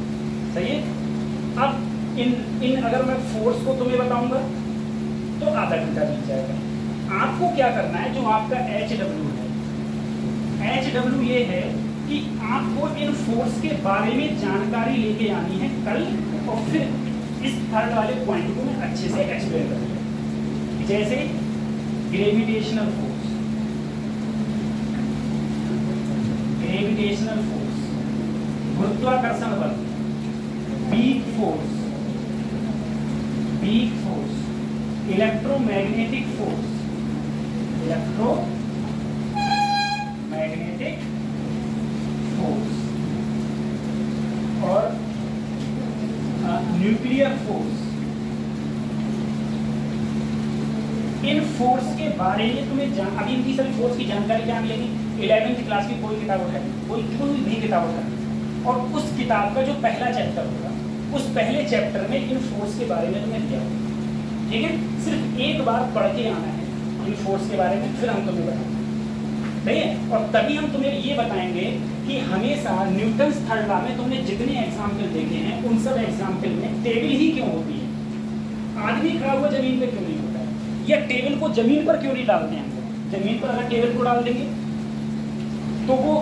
सही है। अब इन अगर मैं फोर्स को तुम्हें बताऊंगा तो आधा घंटा बीत जाएगा। आपको क्या करना है, जो आपका HW है, HW ये है कि आपको इन फोर्स के बारे में जानकारी लेके आनी है कल, और फिर इस थर्ड वाले पॉइंट को मैं अच्छे से एक्सप्लेन करूँगा। जैसे ग्रेविटेशनल फोर्स, गुरुत्वाकर्षण बल, वीक फोर्स, इलेक्ट्रोमैग्नेटिक फोर्स, और न्यूक्लियर फोर्स। इन फोर्स के बारे में तुम्हें अभी इनकी सभी फोर्स की जानकारी क्या मिलेगी, 11वीं क्लास की कोई किताब उठाएगी, कोई भी किताब उठाएगी, और उस किताब का जो पहला चैप्टर होगा उस पहले चैप्टर में इन फोर्स के बारे में तुम्हें दिया होगा, ठीक है। सिर्फ एक बार पढ़ के आना है इन फोर्स के बारे में, फिर हम तुम्हें बताएंगे, सही है। और तभी हम तुम्हें ये बताएंगे कि हमेशा न्यूटन्स थर्ड लॉ में तुमने जितने एग्जाम्पल देखे हैं उन सब एग्जाम्पल में टेबल ही क्यों होती है, आदमी खड़ा हुआ जमीन पे क्यों नहीं होता है, या टेबल को जमीन पर क्यों नहीं डालते हैं। जमीन पर अगर टेबल को डाल देंगे तो वो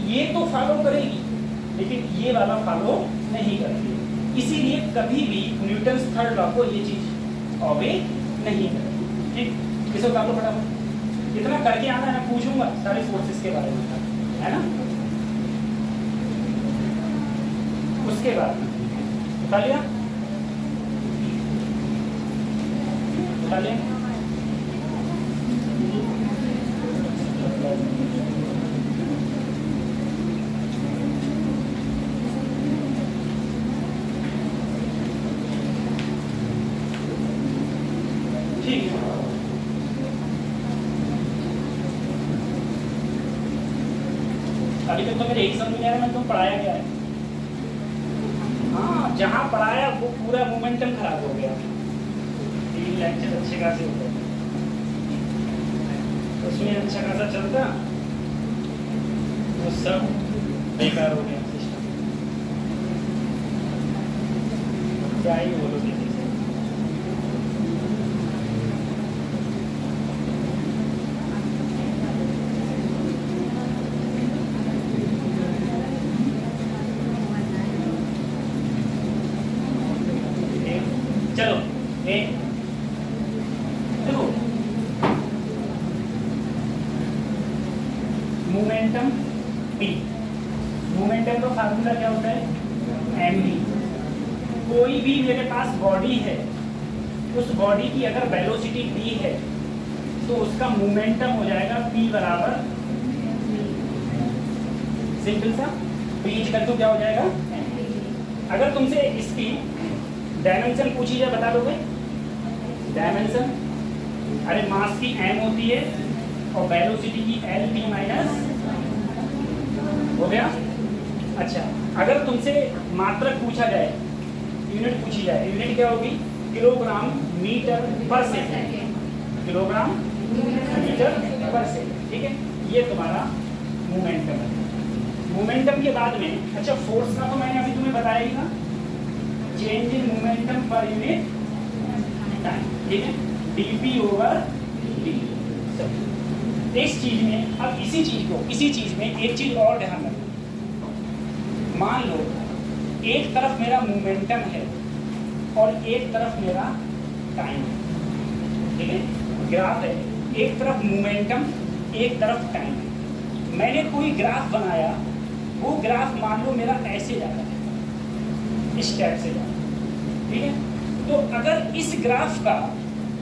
ये तो फॉलो करेगी लेकिन ये वाला फॉलो नहीं करेगी, इसीलिए कभी भी न्यूटन्स थर्ड लॉ को ये चीज ऑबे नहीं करेगी, ठीक। इसे उतार लो फटाफट, इतना करके आना है, मैं पूछूंगा सारे फोर्सेस के बारे में, है ना। उसके बाद उठा लिया, उठा लिया। ठीक है, अभी तक तो मेरे एक समझ में आ रहा है मैं तुम पढ़ाया क्या है। हाँ, जहाँ पढ़ाया वो पूरा मोमेंटम खराब हो गया, 3 लेक्चर अच्छे खासे हो गए, उसमें अच्छा खासा चलता वो सब बेकार हो गया सिस्टम, क्या ही बोलो। चलो एक देखो, मोमेंटम p, मोमेंटम का फार्मूला क्या होता है, mv। कोई भी मेरे पास बॉडी है, उस बॉडी की अगर वेलोसिटी d है तो उसका मोमेंटम हो जाएगा p बराबर, सिंपल सा, p इक्वल टू क्या हो जाएगा mv। अगर तुमसे इसकी डायमेंशन पूछी जाए बता दोगे डायमेंशन? अरे मास की m होती है और वेलोसिटी की l p माइनस, हो गया। अच्छा, अगर तुमसे मात्रक पूछा जाए, यूनिट पूछी जाए, यूनिट क्या होगी, किलोग्राम मीटर पर सेकेंड, किलोग्राम मीटर पर सेकेंड, ठीक है। ये तुम्हारा मोमेंटम है। मोमेंटम के बाद में अच्छा फोर्स का तो मैंने अभी तुम्हें बताया ही ना, change in momentum per unit time, ठीक है, dp ओवर dt। इस चीज में अब इसी चीज में एक चीज और ध्यान रखना, मान लो एक तरफ मेरा मोमेंटम है और एक तरफ मेरा टाइम है, ठीक है, ग्राफ है, एक तरफ मोमेंटम एक तरफ टाइम है। मैंने कोई ग्राफ बनाया, वो ग्राफ मान लो मेरा ऐसे जा रहा है, इस टाइप से जा रहा है, ठीक है। तो अगर इस ग्राफ का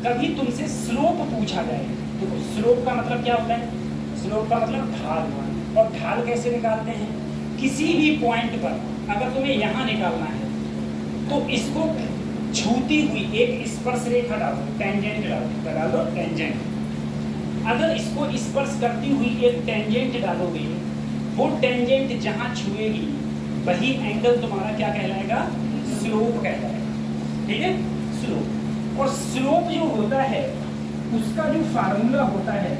कभी तुमसे स्लोप पूछा जाए तो स्लोप का मतलब क्या होता है, स्लोप का मतलब ढाल, और ढाल कैसे निकालते हैं, किसी भी पॉइंट पर अगर तुम्हें यहाँ निकालना है तो इसको छूती हुई एक स्पर्श रेखा डालो, टेंजेंट डालो, टेंजेंट। अगर इसको स्पर्श करती हुई एक टेंजेंट डालोगे, वो टेंजेंट जहाँ छुएगी वही एंगल तुम्हारा क्या कहलाएगा, स्लोप कहलाएगा, ठीक है, स्लोप। और स्लोप जो होता है उसका जो फार्मूला होता है,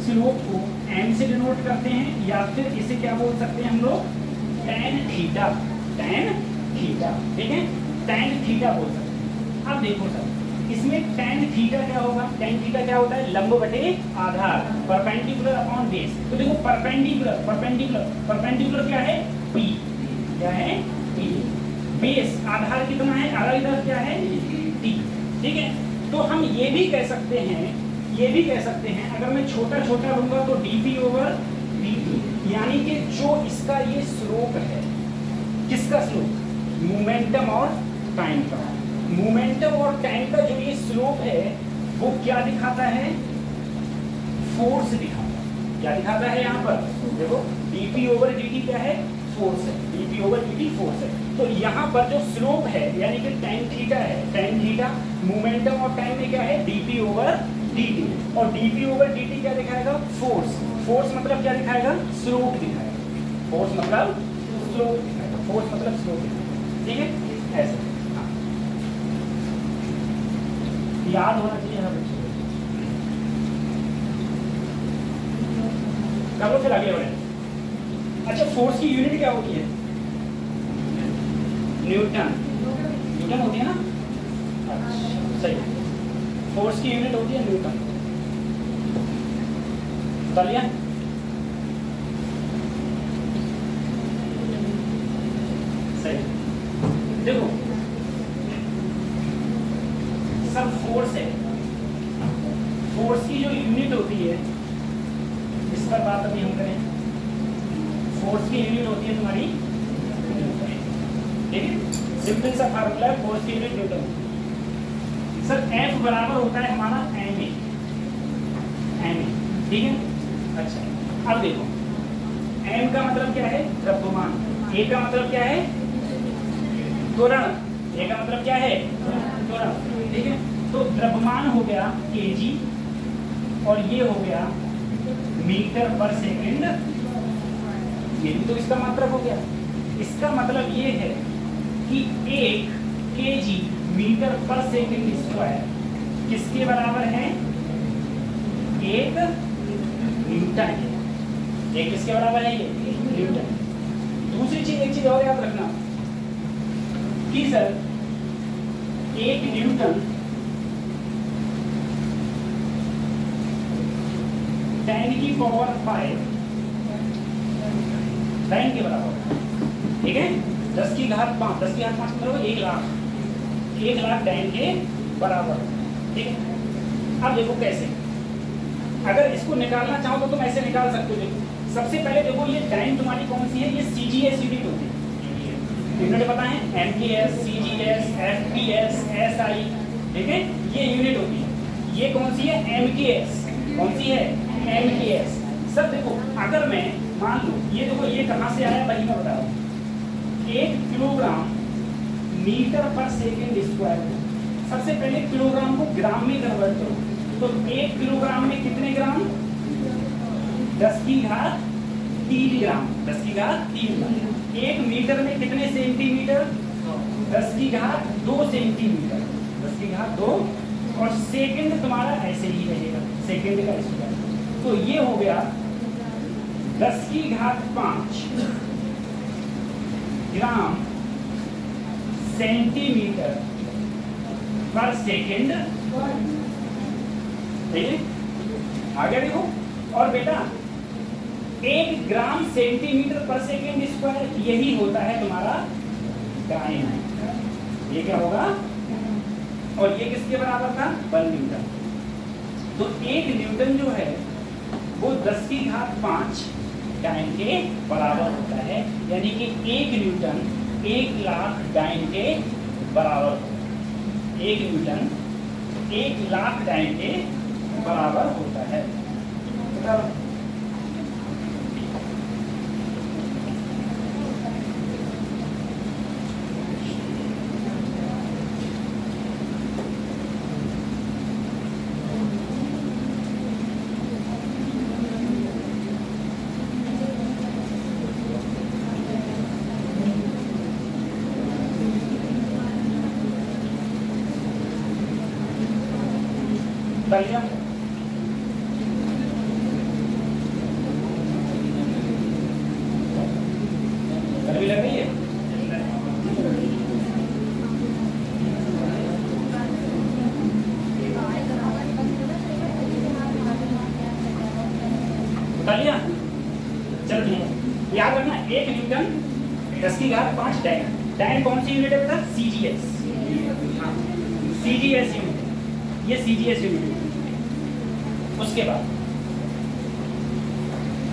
स्लोप को m से डिनोट करते हैं, या फिर इसे क्या बोल सकते हैं हम लोग, tan थीटा, ठीक है, tan थीटा बोल सकते हैं। अब देखो सर, इसमें tan थीटा क्या होगा, tan थीटा क्या होता है, लंब बटे आधार, परपेंडिकुलर अपॉन बेस। तो देखो परपेंडिकुलर क्या है, p, क्या है p, बेस आधार कितना है, आधार इधर क्या है t, ठीक है। तो हम ये भी कह सकते हैं अगर मैं छोटा लूंगा तो dp ओवर dt, यानी कि जो इसका ये स्लोप है, किसका स्लोप, मोमेंटम और टाइम का, मोमेंटम और टाइम का जो ये स्लोप है वो क्या दिखाता है, फोर्स दिखाता है। क्या दिखाता है यहाँ पर देखो, dp ओवर dt क्या है, फोर्स है, dp ओवर dt फोर्स है। तो यहाँ पर जो स्लोप है यानी कि tan थीटा है, tan थीटा मोमेंटम और टाइम में क्या है, dp ओवर dt, और dp ओवर dt क्या दिखाएगा, फोर्स। फोर्स मतलब क्या दिखाएगा, स्लोप दिखाएगा, फोर्स मतलब स्लोप दिखाएगा, फोर्स मतलब स्लोप दिखाएगा। ठीक है, ऐसे याद होना चाहिए हर बच्चे को। करो फिर आगे बढ़े। अच्छा, फोर्स की यूनिट क्या होती है? न्यूटन। न्यूटन होती है ना? अच्छा सही, फोर्स की यूनिट होती है न्यूटन। बता लिया? सही। देखो सब फोर्स है, फोर्स की जो यूनिट होती है, इस पर बात अभी हम करें। फोर्स की यूनिट होती है तुम्हारी, ठीक है, सिंपल सा फार्मूला है, फोर्स की यूनिट न्यूटन। सर F बराबर होता है हमारा ma, ठीक है। अच्छा अब देखो, m का मतलब क्या है? द्रव्यमान। a का मतलब क्या है? त्वरण। a का मतलब क्या है? त्वरण, ठीक है। तो द्रव्यमान हो गया kg और ये हो गया मीटर पर सेकंड, ये भी तो इसका मात्रक हो गया। इसका मतलब ये है कि 1 kg मीटर पर सेकंड स्क्वायर किसके बराबर है? 1 न्यूटन है। ये किसके बराबर है? ये न्यूटन। दूसरी चीज, एक चीज और याद रखना कि सर 1 न्यूटन 10 की पावर 5 10 के बराबर, ठीक है। 10 की घात 5, 10 की घात 5 मतलब 1 लाख, 1 लाख 10 के बराबर, ठीक है। अब देखो कैसे, अगर इसको निकालना चाहो तो तुम ऐसे निकाल सकते हो। देखो सबसे पहले देखो, ये टाइम तुम्हारी कौन सी है? ये CGS यूनिट होती है, यूनिट पता है? MGS, CGS, FPS, SI, ठीक है, ये यूनिट होती है। ये कौन सी है? MKS। कौन सी है? MKS। सब देखो, अगर मैं मान लो, ये देखो ये कहाँ से आया वही मैं बता रहा हूँ। 1 किलोग्राम मीटर पर सेकेंड स्क्वायर को सबसे पहले किलोग्राम को ग्राम में कन्वर्ट करो, तो 1 किलोग्राम में कितने ग्राम? 10 की घात 3 ग्राम, 10 की घात 3 ग्राम। 1 मीटर में कितने सेंटीमीटर? 10 की घात 2 सेंटीमीटर, 10 की घात 2। और सेकंड तुम्हारा ऐसे ही रहेगा, सेकंड का स्क्वायर। तो ये हो गया 10 की घात 5 ग्राम सेंटीमीटर पर सेकंड, ठीक है। आगे देखो, और बेटा 1 ग्राम सेंटीमीटर पर सेकंड स्क्वायर यही होता है तुम्हारा डायमीटर। ये क्या होगा? और ये किसके बराबर था? 1 न्यूटन। तो 1 न्यूटन जो है वो 10 की घात 5 डाइन के बराबर होता है, यानी कि 1 न्यूटन 1 लाख डाइन के बराबर होता है। 1 न्यूटन 1 लाख डाइन के बराबर होता है। गर्मी लग रही है? बता लिया? चलो ठीक है, याद रखना 1 न्यूटन 10 की घात 5 डाइन। डाइन कौन सी यूनिट है बेटा? CGS। CGS यूनिट, ये CGS यूनिट। उसके बाद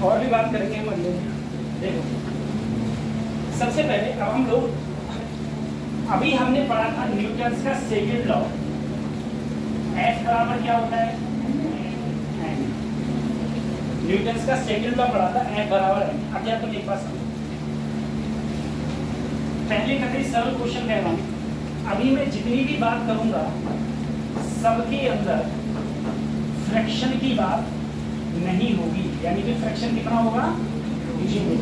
और भी बात करेंगे हम अगले। देखो सबसे पहले अब हम लोग, अभी हमने पढ़ा था न्यूटन का सेकंड लॉ। F बराबर क्या होता है? न्यूटन का सेकंड लॉ पढ़ा था, F बराबर है। अब क्या तुम एक बात समझो, पहले का सरल क्वेश्चन कह रहा हूं, अभी मैं जितनी भी बात करूंगा सबके अंदर फ्रैक्शन की बात नहीं होगी, यानी कि फ्रैक्शन कितना होगा? 0।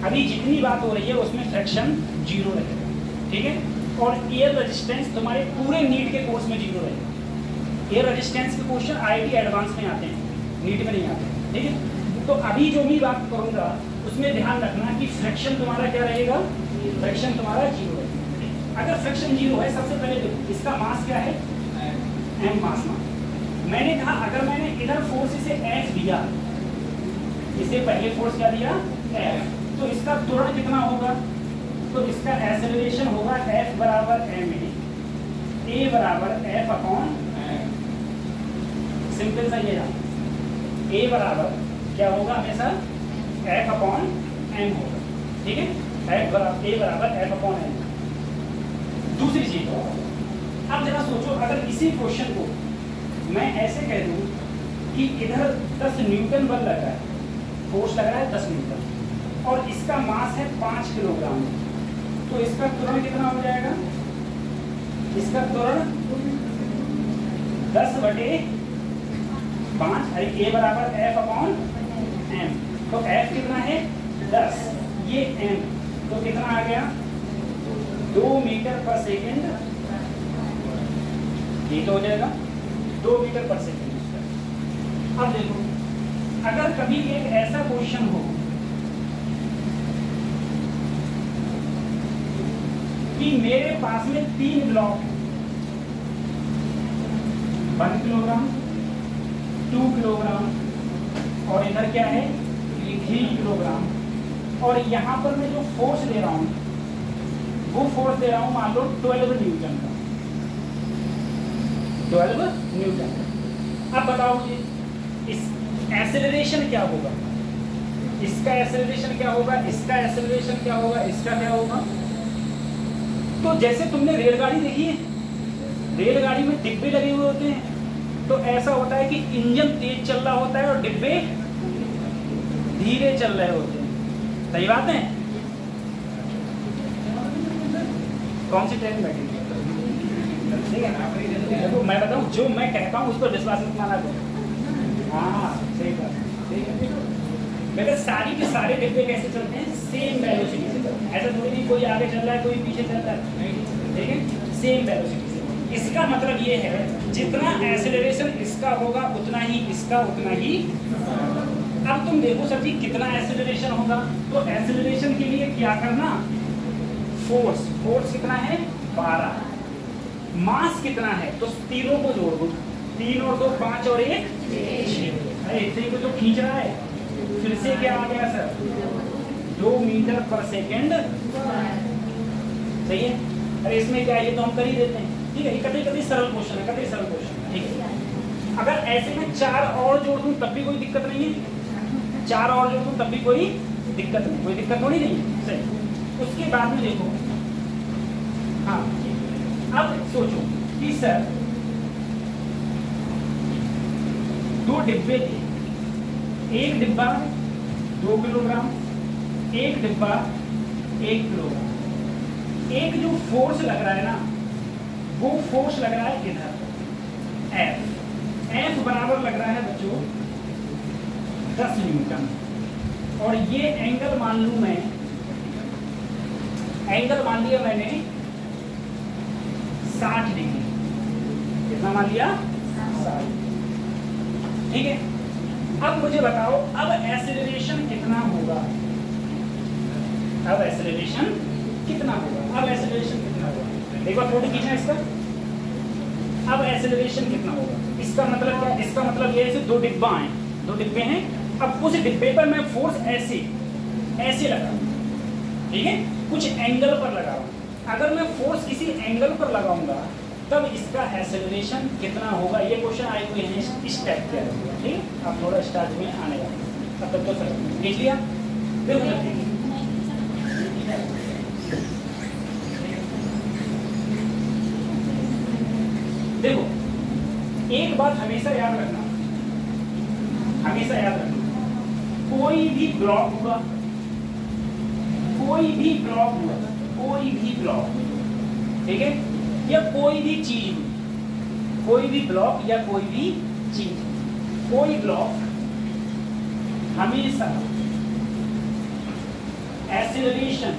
अभी जितनी बात हो रही है उसमें फ्रैक्शन 0 रहेगा, ठीक है। और एयर रेजिस्टेंस तुम्हारे पूरे नीट के कोर्स में 0 रहेगा। एयर रेजिस्टेंस के क्वेश्चन आईआईटी एडवांस में आते हैं, नीट में नहीं आते, ठीक है। तो अभी जो भी बात करूंगा उसमें ध्यान रखना कि फ्रैक्शन तुम्हारा क्या रहेगा, फ्रैक्शन तुम्हारा 0 है। अगर फ्रैक्शन 0 है, सबसे पहले देखो इसका मास क्या है, m मास ना। मैंने कहा अगर मैंने इधर फोर्स इसे F दिया, इसे पहले फोर्स क्या दिया F, तो इसका त्वरण कितना होगा, तो इसका एक्सेलरेशन होगा F बराबर ma, a बराबर F अपॉन, सिंपल सा ये a बराबर क्या होगा हमेशा F अपॉन m होगा, ठीक है। a बराबर F अपॉन m। दूसरी चीज, अब जरा सोचो अगर इसी क्वेश्चन को मैं ऐसे कह दूं कि इधर 10 न्यूटन बल लगा है, फोर्स लगा है 10 न्यूटन, और इसका मास है 5 किलोग्राम, तो इसका त्वरण कितना हो जाएगा, इसका त्वरण 10/5, अरे a बराबर F अपॉन m, तो F कितना है 10, ये m, तो कितना आ गया 2 मीटर पर सेकेंड, ये तो हो जाएगा 2 मीटर पर सेकेंड। अब देखो अगर कभी एक ऐसा क्वेश्चन हो कि मेरे पास में 3 ब्लॉक 1 किलोग्राम, 2 किलोग्राम और इधर क्या है 3 किलोग्राम, और यहाँ पर मैं जो फोर्स दे रहा हूँ वो फोर्स दे रहा हूँ मान लो 12 न्यूटन का, 12 न्यूटन। अब बताओ जी इस एक्सेलरेशन क्या होगा, इसका एक्सेलरेशन क्या होगा, इसका एक्सेलरेशन क्या होगा, इसका क्या होगा। तो जैसे तुमने रेलगाड़ी देखी है, रेलगाड़ी में डिब्बे लगे हुए होते हैं, तो ऐसा होता है कि इंजन तेज चल रहा होता है और डिब्बे धीरे चल रहे होते हैं, सही बात है। कौन सी ट्रेन बैठी ठीक है ना, देखो मैं बताऊं जो मैं कहता हूँ उसको विश्वास मत माना करो। हाँ सही बात, ठीक है। बेटा सारी के सारे डिब्बे कैसे चलते हैं, सेम वेलोसिटी से चलते हैं, ऐसा थोड़ी नहीं कोई आगे चल रहा है कोई पीछे चल रहा है, ठीक है, सेम वेलोसिटी से। इसका मतलब ये है जितना एक्सेलरेशन इसका होगा उतना ही इसका, उतना ही। अब तुम देखो सर जी कितना एक्सेलरेशन होगा, तो एक्सेलरेशन के लिए क्या करना, फोर्स, फोर्स कितना है 12, मास कितना है, तो तीनों को जोड़ दो, 3 और 2 5 और 1 6। अरे इतने को जो खींच रहा है, फिर से क्या आ गया सर 2 मीटर पर सेकेंड, सही है। अरे इसमें क्या है, ये तो हम कर ही देते हैं, ठीक है। ये कभी सरल क्वेश्चन है, कभी सरल क्वेश्चन है, ठीक है। अगर ऐसे में 4 और जोड़ दूं तब भी कोई दिक्कत नहीं है, 4 और जोड़ दूं तब भी कोई दिक्कत नहीं, कोई दिक्कत थोड़ी नहीं है, सही। उसके बाद में देखो, हाँ अब सोचो कि सर 2 डिब्बे थे, एक डिब्बा 2 किलोग्राम, एक डिब्बा 1 किलोग्राम। एक जो फोर्स लग रहा है ना, वो फोर्स लग रहा है इधर F बराबर लग रहा है बच्चों 10 न्यूटन, और ये एंगल मान लूं मैं, एंगल मान लिया मैंने 60 डिग्री, कितना मान लिया 60, ठीक है। अब मुझे बताओ अब एक्सेलरेशन कितना होगा, अब एक्सेलरेशन कितना होगा, अब एक्सेलरेशन कितना होगा, एक बार फोटो खींचना इसका। अब एक्सेलरेशन कितना होगा, इसका मतलब क्या, इसका मतलब ये है 2 डिब्बा हैं, 2 डिब्बे हैं, अब उस डिब्बे पर मैं फोर्स ऐसे ऐसे लगा, ठीक है, कुछ एंगल पर लगाऊं। अगर मैं फोर्स किसी एंगल पर लगाऊंगा तब इसका एक्सेलरेशन कितना होगा, ये क्वेश्चन आए हुए हैं इस टाइप के, ठीक है। अब थोड़ा स्टार्ट में आने वाला, तब तक तो सर देख लिया, देखो देखो एक बात हमेशा याद रखना, हमेशा याद रखना, कोई भी ब्लॉक हुआ, कोई भी ब्लॉक हुआ, कोई भी ब्लॉक, ठीक है, या कोई भी चीज, कोई भी ब्लॉक या कोई भी चीज, कोई ब्लॉक हमेशा एक्सेलरेशन,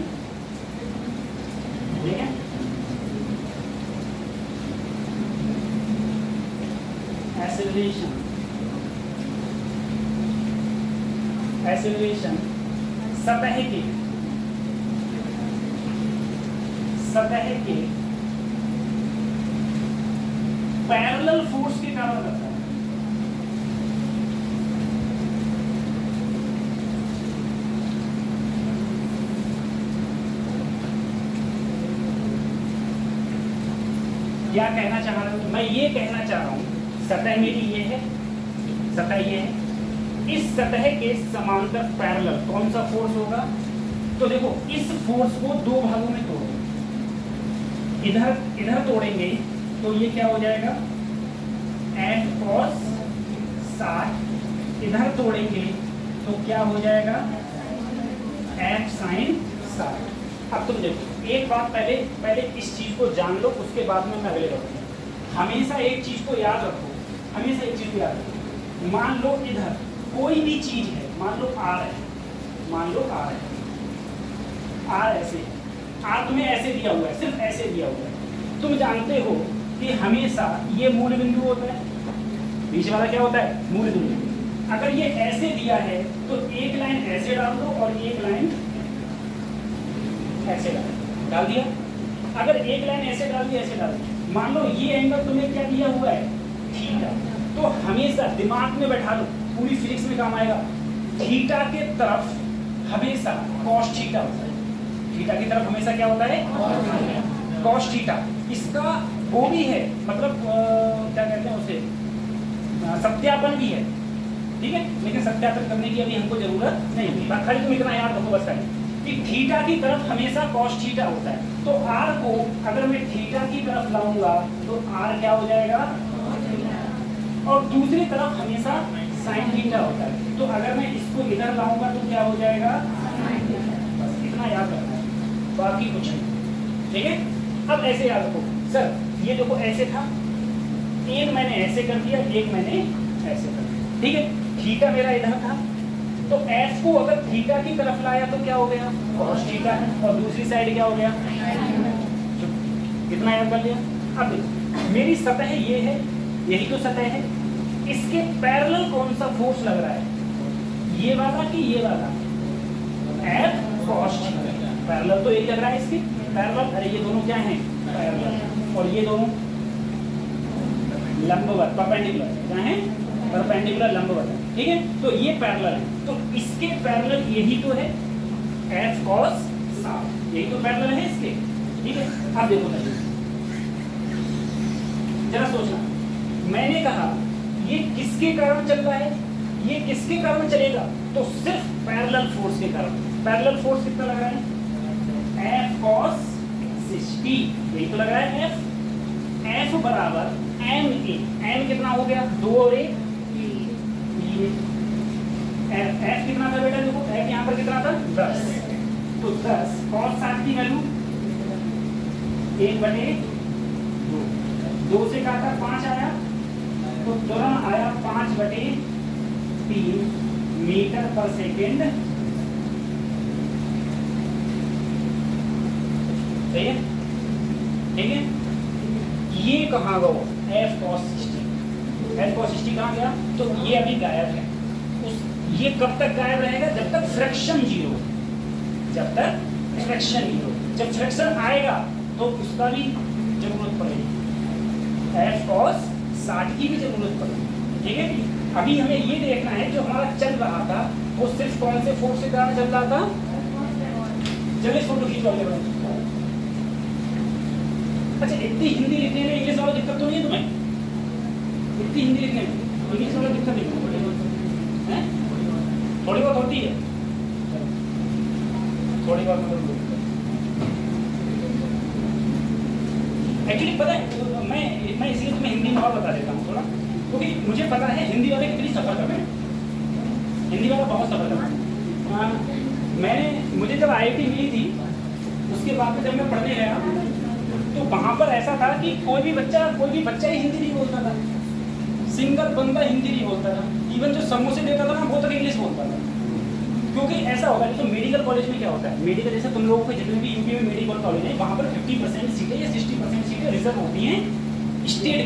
ठीक है, एक्सेलरेशन, एक्सेलरेशन सतह के पैरेलल फोर्स के कारण होता है। क्या कहना चाह रहा हूं मैं? ये कहना चाह रहा हूं सतह मेरी ये है, सतह ये है, इस सतह के समांतर पैरेलल कौन सा फोर्स होगा? तो देखो इस फोर्स को दो भागों में तोड़ो, इधर तोड़ेंगे तो ये क्या हो जाएगा F cos 60, इधर तोड़ेंगे तो क्या हो जाएगा F sin 60। अब तुम देखो एक बात पहले इस चीज को जान लो, उसके बाद में मैं अगले बताऊंगा। हमेशा एक चीज को याद रखो, हमेशा एक चीज को याद रखो। मान लो इधर कोई भी चीज है, मान लो R है, मान लो R है, R ऐसे R तुम्हें ऐसे दिया हुआ है, सिर्फ ऐसे दिया हुआ है। तुम जानते हो कि हमेशा ये मूल बिंदु होता है, बीच वाला क्या होता है मूल बिंदु। अगर ये ऐसे दिया है तो एक लाइन ऐसे डाल दो और एक लाइन ऐसे डाल दिया। अगर एक लाइन ऐसे डाल दी, ऐसे डाल दी, मान लो ये एंगल तुम्हें क्या दिया हुआ है थीटा, तो हमेशा दिमाग में बैठा लो, पूरी फिजिक्स में काम आएगा। थीटा के तरफ हमेशा cos थीटा होता है, थीटा की तरफ हमेशा क्या होता है cos थीटा। इसका वो भी है, मतलब क्या कहते हैं उसे, सत्यापन भी है, ठीक है, लेकिन सत्यापन करने की अभी हमको जरूरत नहीं है। खाली तुम इतना याद रखो बस कि थीटा की तरफ हमेशा cos थीटा होता है। तो r को अगर मैं थीटा की तरफ लाऊंगा तो r क्या हो जाएगा, और दूसरी तरफ हमेशा sin थीटा होता है। तो अगर मैं इसको इधर लाऊंगा तो क्या हो जाएगा, बस इतना याद रखना है, बाकी कुछ नहीं, ठीक है। अब ऐसे याद रखो सर, ये देखो ऐसे था, एक मैंने ऐसे कर दिया, एक मैंने ऐसे कर दिया, ठीक है। थीटा मेरा इधर था, तो F को अगर थीटा की तरफ लाया तो क्या हो गया cos थीटा है, और दूसरी साइड क्या हो गया, कितना याद कर लिया। अब देखो मेरी सतह ये है, यही तो सतह है, इसके पैरेलल कौन सा फोर्स लग रहा है, ये वाला कि ये वाला, F cos थीटा। पैरेलल तो यही लग रहा है इसके पैरेलल, अरे ये दोनों क्या हैं पैरेलल, और ये दोनों लंबवत परपेंडिकुलर, क्या है परपेंडिकुलर लंबवत, ठीक है। तो ये पैरेलल है, तो इसके पैरेलल यही तो है F cos 60, यही तो पैरेलल है इसके, ठीक है। अब देखो जरा सोचना, मैंने कहा ये किसके कारण चल रहा है, ये किसके कारण चलेगा, तो सिर्फ पैरेलल फोर्स के कारण। पैरेलल फोर्स कितना लग रहा है F cos 60, यही तो लग रहा है F बराबर m a, m कितना हो गया 2 और 1, F कितना था बेटा, देखो F यहाँ पर कितना था 10, तो 10 cos 60 की वैल्यू 1/2, 2 से काटा 5 आया, तो तुरंत आया 5/3 मीटर पर सेकेंड, सही है, ठीक है। ये कहाँ गया F cos 60, F cos 60 कहाँ गया, तो ये अभी गायब है। ये कब तक गायब रहेगा, जब तक फ्रैक्शन जीरो, जब तक फ्रैक्शन जीरो, जब फ्रैक्शन आएगा तो उसका भी जरूरत पड़ेगी, F cos 60 की भी जरूरत पड़ेगी, ठीक है। अभी हमें ये देखना है जो हमारा चल रहा था वो सिर्फ कौन से फोर्स के कारण चल रहा था, चलिए फोटो खींचवा ले। अच्छा इतनी हिंदी लिखने में इंग्लिश वाला दिक्कत तो नहीं है तुम्हें, इतनी हिंदी लिखने में इंग्लिश वाला दिक्कत नहीं है, थोड़ी बहुत होती है, थोड़ी बहुत मतलब एक्चुअली पता है मैं इसलिए तुम्हें हिंदी में और बता देता हूँ थोड़ा, क्योंकि मुझे पता है हिंदी वाले कितनी सफर कर रहे हैं, हिंदी वाला बहुत सफर कर रहे हैं। मुझे जब IIT मिली थी उसके बाद में जब मैं पढ़ने गया तो वहाँ पर ऐसा था कि कोई भी बच्चा ही हिंदी नहीं बोलता था, सिंगल बंदा हिंदी नहीं बोलता था, इवन जो समोसे देता था ना वो तक इंग्लिश बोलता था। क्योंकि ऐसा होगा तो मेडिकल कॉलेज में क्या होता है, मेडिकल जैसे तुम लोगों के जितने भी यूपी में मेडिकल कॉलेज है वहाँ पर 50% सीटें या 60% सीटें रिजर्व होती हैं स्टेट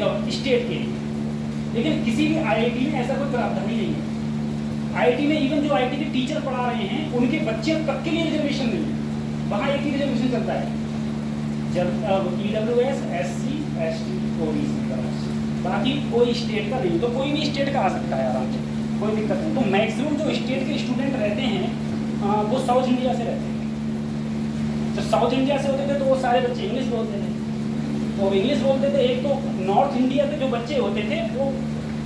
के लिए, लेकिन किसी भी आईआईटी में ऐसा कोई प्रावधान ही नहीं है। आईआईटी में इवन जो आईआईटी के टीचर पढ़ा रहे हैं उनके बच्चे तक के लिए रिजर्वेशन नहीं है, वहाँ एक ही रिजर्वेशन चलता है, जब EWS, SC, ST, OBC का, बाकी कोई स्टेट का नहीं। तो कोई भी स्टेट का आ सकता है आराम से, कोई दिक्कत नहीं। तो मैक्सिमम जो स्टेट के स्टूडेंट रहते हैं वो साउथ इंडिया से रहते हैं। तो साउथ इंडिया से होते थे तो वो सारे बच्चे इंग्लिश बोलते थे, तो इंग्लिश बोलते थे। एक तो नॉर्थ इंडिया के जो बच्चे होते थे वो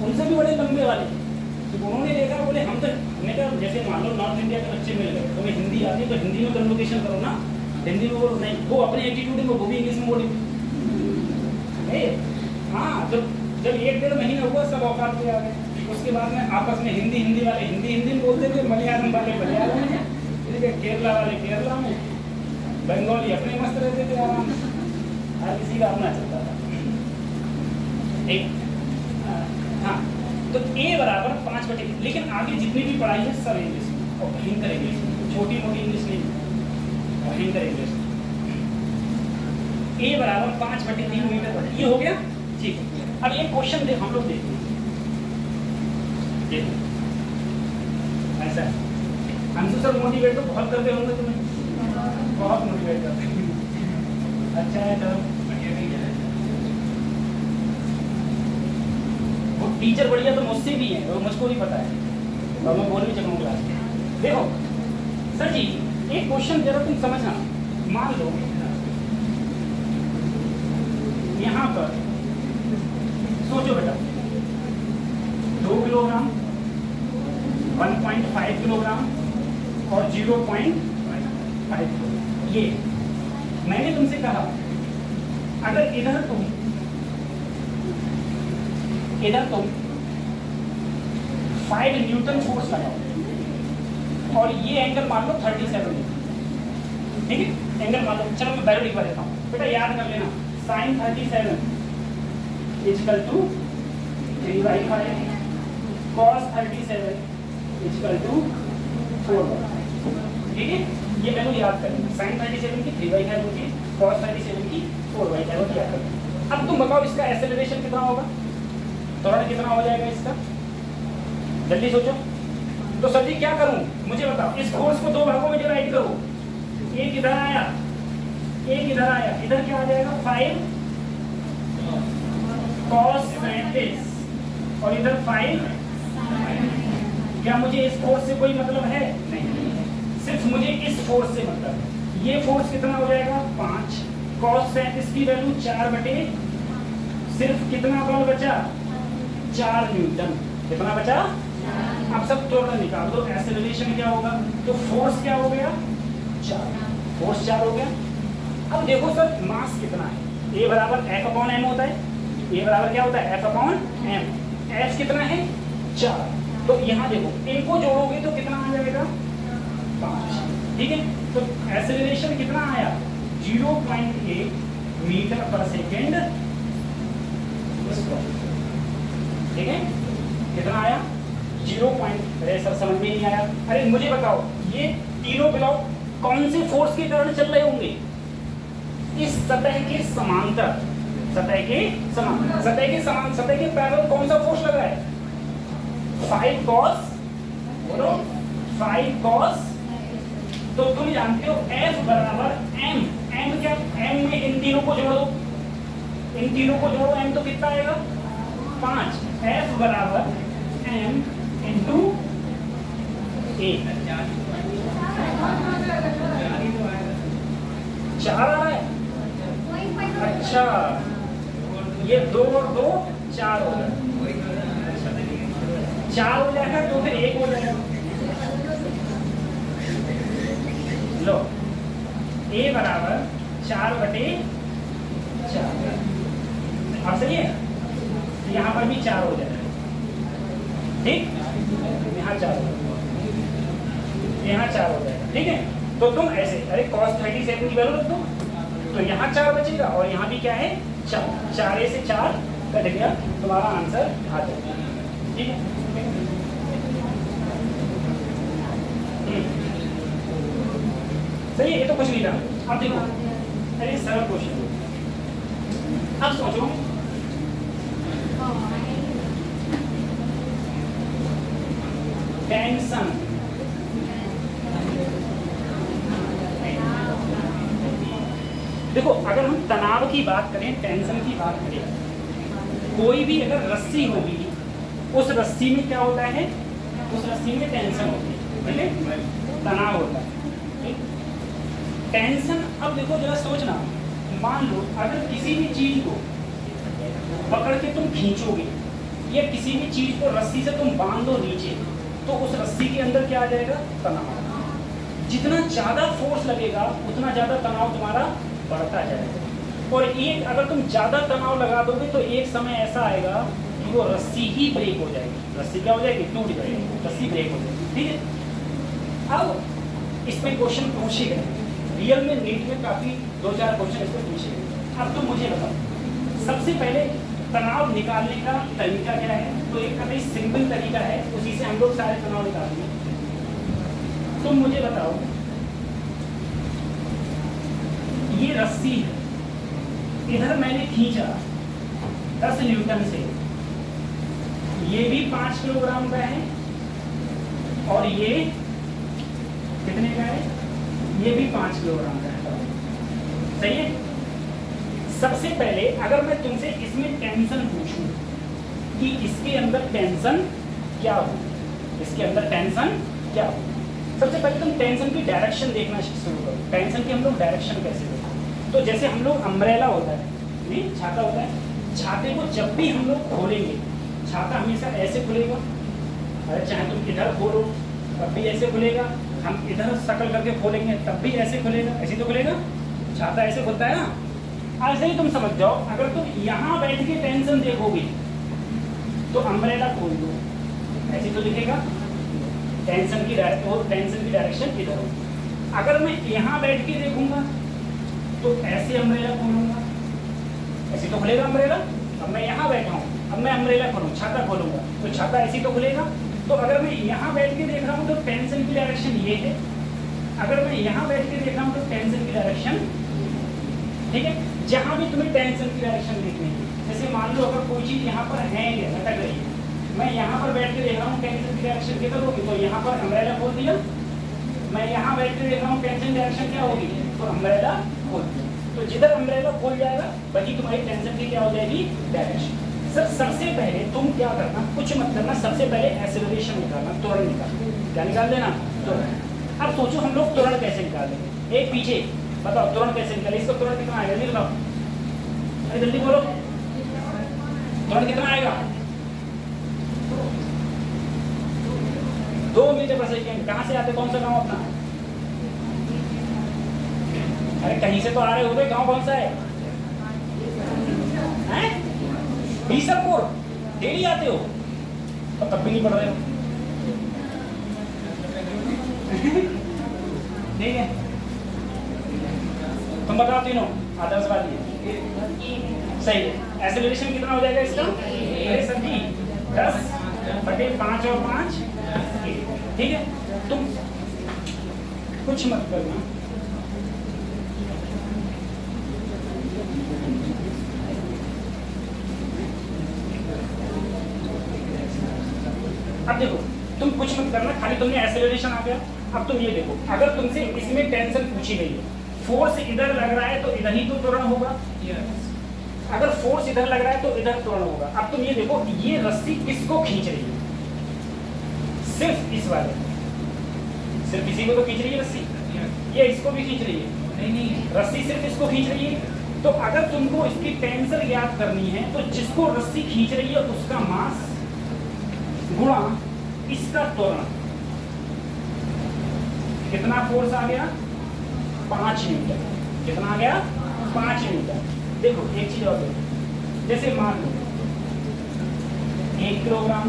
उनसे भी बड़े लंबे वाले, तो उन्होंने देखा, बोले हम तो, हमने कहा जैसे मान लो नॉर्थ इंडिया के बच्चे मिल गए, तुम्हें हिंदी आती है तो हिंदी में कन्वर्सेशन करो ना, हिंदी में बोलो। नहीं, वो अपने एटीट्यूड में वो भी इंग्लिश में बोले। हाँ, जब 1-1.5 महीना हुआ सब औकात पे आ गए। उसके बाद में आपस में हिंदी वाले हिंदी में बोलते थे, मलयालम वाले मलयालम में, केरला वाले केरला में, बंगाली अपने मस्त रहते थे आराम से, हर किसी का अपना चलता था। हाँ, तो A बराबर 5/3, लेकिन आगे जितनी भी पढ़ाई है सब इंग्लिश और भयंकर इंग्लिश, छोटी मोटी इंग्लिश नहीं, भयंकर इंग्लिश। A बराबर 5/3 मीटर, ये हो गया ठीक है। अब एक क्वेश्चन हम लोग देखते हैं, ऐसा अंशु सर मोटिवेट तो बहुत करते होंगे तुम्हें, बहुत मोटिवेट करते हैं। अच्छा है, चलो वो टीचर बढ़िया तो मुझसे भी है, वो मुझको भी पता है और मैं बोल भी चुका क्लास में। देखो सर जी, एक क्वेश्चन जरा तुम समझना, मान लो यहाँ पर सोचो बेटा, 2 किलोग्राम, 1.5 किलोग्राम और 0.5 किलोग्राम। ये मैंने तुमसे कहा अगर इधर तुम 5 न्यूटन फोर्स लगाओ और ये एंगल मान लो 37, ठीक है, एंगल मान लो। चलो मैं वैल्यू लिखवा देता हूँ बेटा, याद कर लेना, sin 37 equal to 3/5, cos 37 equal to 4/5, ठीक है। ये वैल्यू याद करेंगे, sin 37 की 3/5 होती है, cos 37 की 4/5 होती है, याद करेंगे। अब तुम बताओ इसका एक्सेलरेशन कितना होगा, त्वरण कितना हो जाएगा इसका, जल्दी सोचो। तो सर जी क्या करूं, मुझे बताओ। इस फोर्स को 2 भागों में डिवाइड करो, एक इधर आया, एक इधर आया, इधर क्या आ जाएगा 5 cos 37 और इधर 5। क्या मुझे इस फोर्स से कोई मतलब है? नहीं, सिर्फ मुझे इस फोर्स से मतलब है। ये फोर्स कितना हो जाएगा 5, cos 37 की वैल्यू 4/, सिर्फ कितना बल बचा 4 न्यूटन, कितना बचा। अब सब त्वरण निकाल दो, एक्सेलरेशन क्या होगा, तो फोर्स क्या हो गया 4, फोर्स 4 हो गया। अब देखो सर मास कितना है, A बराबर F/m होता है, A बराबर क्या होता है F/m, F कितना है 4। तो यहाँ देखो इनको जोड़ोगे तो कितना आ जाएगा 5, ठीक है। तो एक्सेलरेशन कितना आया 0.8 मीटर पर सेकेंड, ठीक है, कितना आया 0. अरे सर समझ में नहीं आया। अरे मुझे बताओ ये तीनों ब्लॉक कौन से फोर्स के कारण चल रहे होंगे, इस सतह के समांतर, सतह के पैरेलल कौन सा फोर्स लगा है 5 cos, बोलो 5 cos। तो तुम जानते हो F बराबर m, m क्या, m में इन तीनों को जोड़ो, इन तीनों को जोड़ो, m तो कितना आएगा 5, F बराबर m इंटू a, 4 आ रहा है। अच्छा ये 2 और 2 4 हो गया, 4 हो जाएगा तो फिर 1 हो जाएगा। लो A बराबर 4/4, अब सही है, यहाँ पर भी 4 हो जाएगा, ठीक, यहाँ 4 हो जाएगा, यहाँ 4 हो जाएगा, ठीक है। तो तुम ऐसे, अरे cos 37 की वैल्यू रख दो, तो यहाँ 4 बचेगा और यहाँ भी क्या है 4, 4 से 4 कट गया, तुम्हारा आंसर आ जाएगा, ठीक है। सही है, ये तो कुछ नहीं था। अब देखो, अरे सरल क्वेश्चन, अब सोचो टेंशन, देखो अगर हम तनाव की बात करें, टेंशन की बात करें, कोई भी अगर रस्सी होगी उस रस्सी में क्या होता है, उस रस्सी में टेंशन होती है, ठीक है, तनाव होता है। टेंशन, अब देखो जरा सोचना, मान लो अगर किसी भी चीज को पकड़ के तुम खींचोगे या किसी भी चीज को रस्सी से तुम बांध दो नीचे, तो उस रस्सी के अंदर क्या आ जाएगा, तनाव। जितना ज्यादा फोर्स लगेगा उतना ज्यादा तनाव तुम्हारा बढ़ता जाएगा। और एक अगर तुम ज्यादा तनाव लगा दोगे तो एक समय ऐसा आएगा कि वो रस्सी ही ब्रेक हो जाएगी, रस्सी क्या हो जाएगी, टूट जाएगी, रस्सी ब्रेक हो जाएगी, ठीक है। अब इसमें क्वेश्चन पूछे गए, रियल में नीट में काफी 2-4 क्वेश्चन इसमें पूछे गए। अब तुम मुझे बताओ, सबसे पहले तनाव निकालने का तरीका क्या है, तो एक काफी सिंपल तरीका है, उसी से हम लोग सारे तनाव निकालेंगे। तुम मुझे बताओ, ये रस्सी है, इधर मैंने खींचा 10 न्यूटन से, ये भी 5 किलोग्राम का है और ये कितने का है, ये भी 5 किलोग्राम का है, सही है। सबसे पहले अगर मैं तुमसे इसमें टेंशन पूछूं कि इसके अंदर टेंशन क्या हो, इसके अंदर टेंशन क्या हो, सबसे पहले तुम टेंशन की डायरेक्शन देखना शुरू करो। टेंशन की हम लोग डायरेक्शन कैसे देखते हैं, तो जैसे हम लोग अम्ब्रेला होता है, नहीं छाता होता है, छाते को जब भी हम लोग खोलेंगे, छाता हमेशा ऐसे खुलेगा, अरे चाहे तुम इधर खोलो तब भी ऐसे खुलेगा, हम इधर शकल करके खोलेंगे तब भी ऐसे खुलेगा, ऐसे तो खुलेगा, छाता ऐसे खुलता है ना। ऐसे ही तुम समझ जाओ, अगर तुम यहाँ बैठ के टेंशन देखोगे तो अम्ब्रेला खोल दो, ऐसे तो दिखेगा, टेंशन की डायरेक्शन इधर हो। अगर मैं यहाँ बैठ के देखूंगा तो ऐसे अम्ब्रेला खोलूंगा, ऐसे तो खुलेगा अम्ब्रेला। अब मैं यहाँ बैठा हूँ, अब मैं अम्ब्रेला खोलूँ, छाता खोलूंगा तो छाता ऐसे तो खुलेगा। तो अगर मैं यहाँ बैठ के देख रहा हूँ तो टेंशन की डायरेक्शन ये है, अगर मैं यहाँ बैठ के देख रहा हूँ तो टेंशन की डायरेक्शन, ठीक है। जहाँ भी तुम्हें टेंशन की डायरेक्शन देखनी है, जैसे मान लो अगर कोई चीज यहाँ पर है लटक रही है, मैं यहाँ पर बैठ के देख रहा हूँ टेंशन की डायरेक्शन किधर होगी, तो यहाँ पर अम्ब्रेला खोल दिया। मैं यहाँ बैठ के देख रहा हूँ टेंशन की डायरेक्शन क्या होगी, तो अम्ब्रेला खोल दिया। तो जिधर अम्ब्रेला खोल जाएगा वही तुम्हारी टेंशन की क्या हो जाएगी, डायरेक्शन। सर सबसे पहले तुम क्या करना, कुछ मत करना, सबसे पहले एक्सेलरेशन निकालना, त्वरण निकालना, क्या निकाल देना, त्वरण। अब सोचो हम लोग त्वरण कैसे निकालेंगे, एक पीछे बताओ त्वरण कैसे निकाले, इसका त्वरण कितना आएगा, जल्दी बताओ, अरे जल्दी बोलो, त्वरण कितना आएगा, 2 मीटर पर सेकेंड। कहाँ से आते, कौन सा गांव अपना, अरे कहीं से तो आ रहे हो भाई, गांव कौन सा है, बीसलपुर, डेली आते हो और तब भी नहीं पढ़ रहे हो, ठीक है। तुम बताओ तीनों, आदर्शवादी सही है। एक्सेलरेशन कितना हो जाएगा इसका, अरे सभी 10/5 और 5, ठीक है। तुम कुछ मत करना, अब देखो तुम कुछ मत करना, खाली तुमने एक्सेलरेशन आ गया। अब तुम ये देखो, अगर तुमसे इसमें टेंशन पूछी गई है, फोर्स इधर लग रहा है तो इधर ही तो त्वरण होगा, अगर फोर्स इधर लग रहा है तो इधर त्वरण होगा। अब तुम ये देखो, ये रस्सी किसको खींच रही है, सिर्फ इस वाले, सिर्फ इसी को तो खींच रही है रस्सी, ये इसको भी खींच रही है, नहीं रस्सी सिर्फ इसको खींच रही है। तो अगर तुमको इसकी टेंशन याद करनी है तो जिसको रस्सी खींच रही है उसका मास गुणा इसका त्वरण, कितना फोर्स आ गया, 5 न्यूटन। कितना आ गया, 5 न्यूटन। देखो एक चीज और देखो, जैसे मान लो 1 किलोग्राम,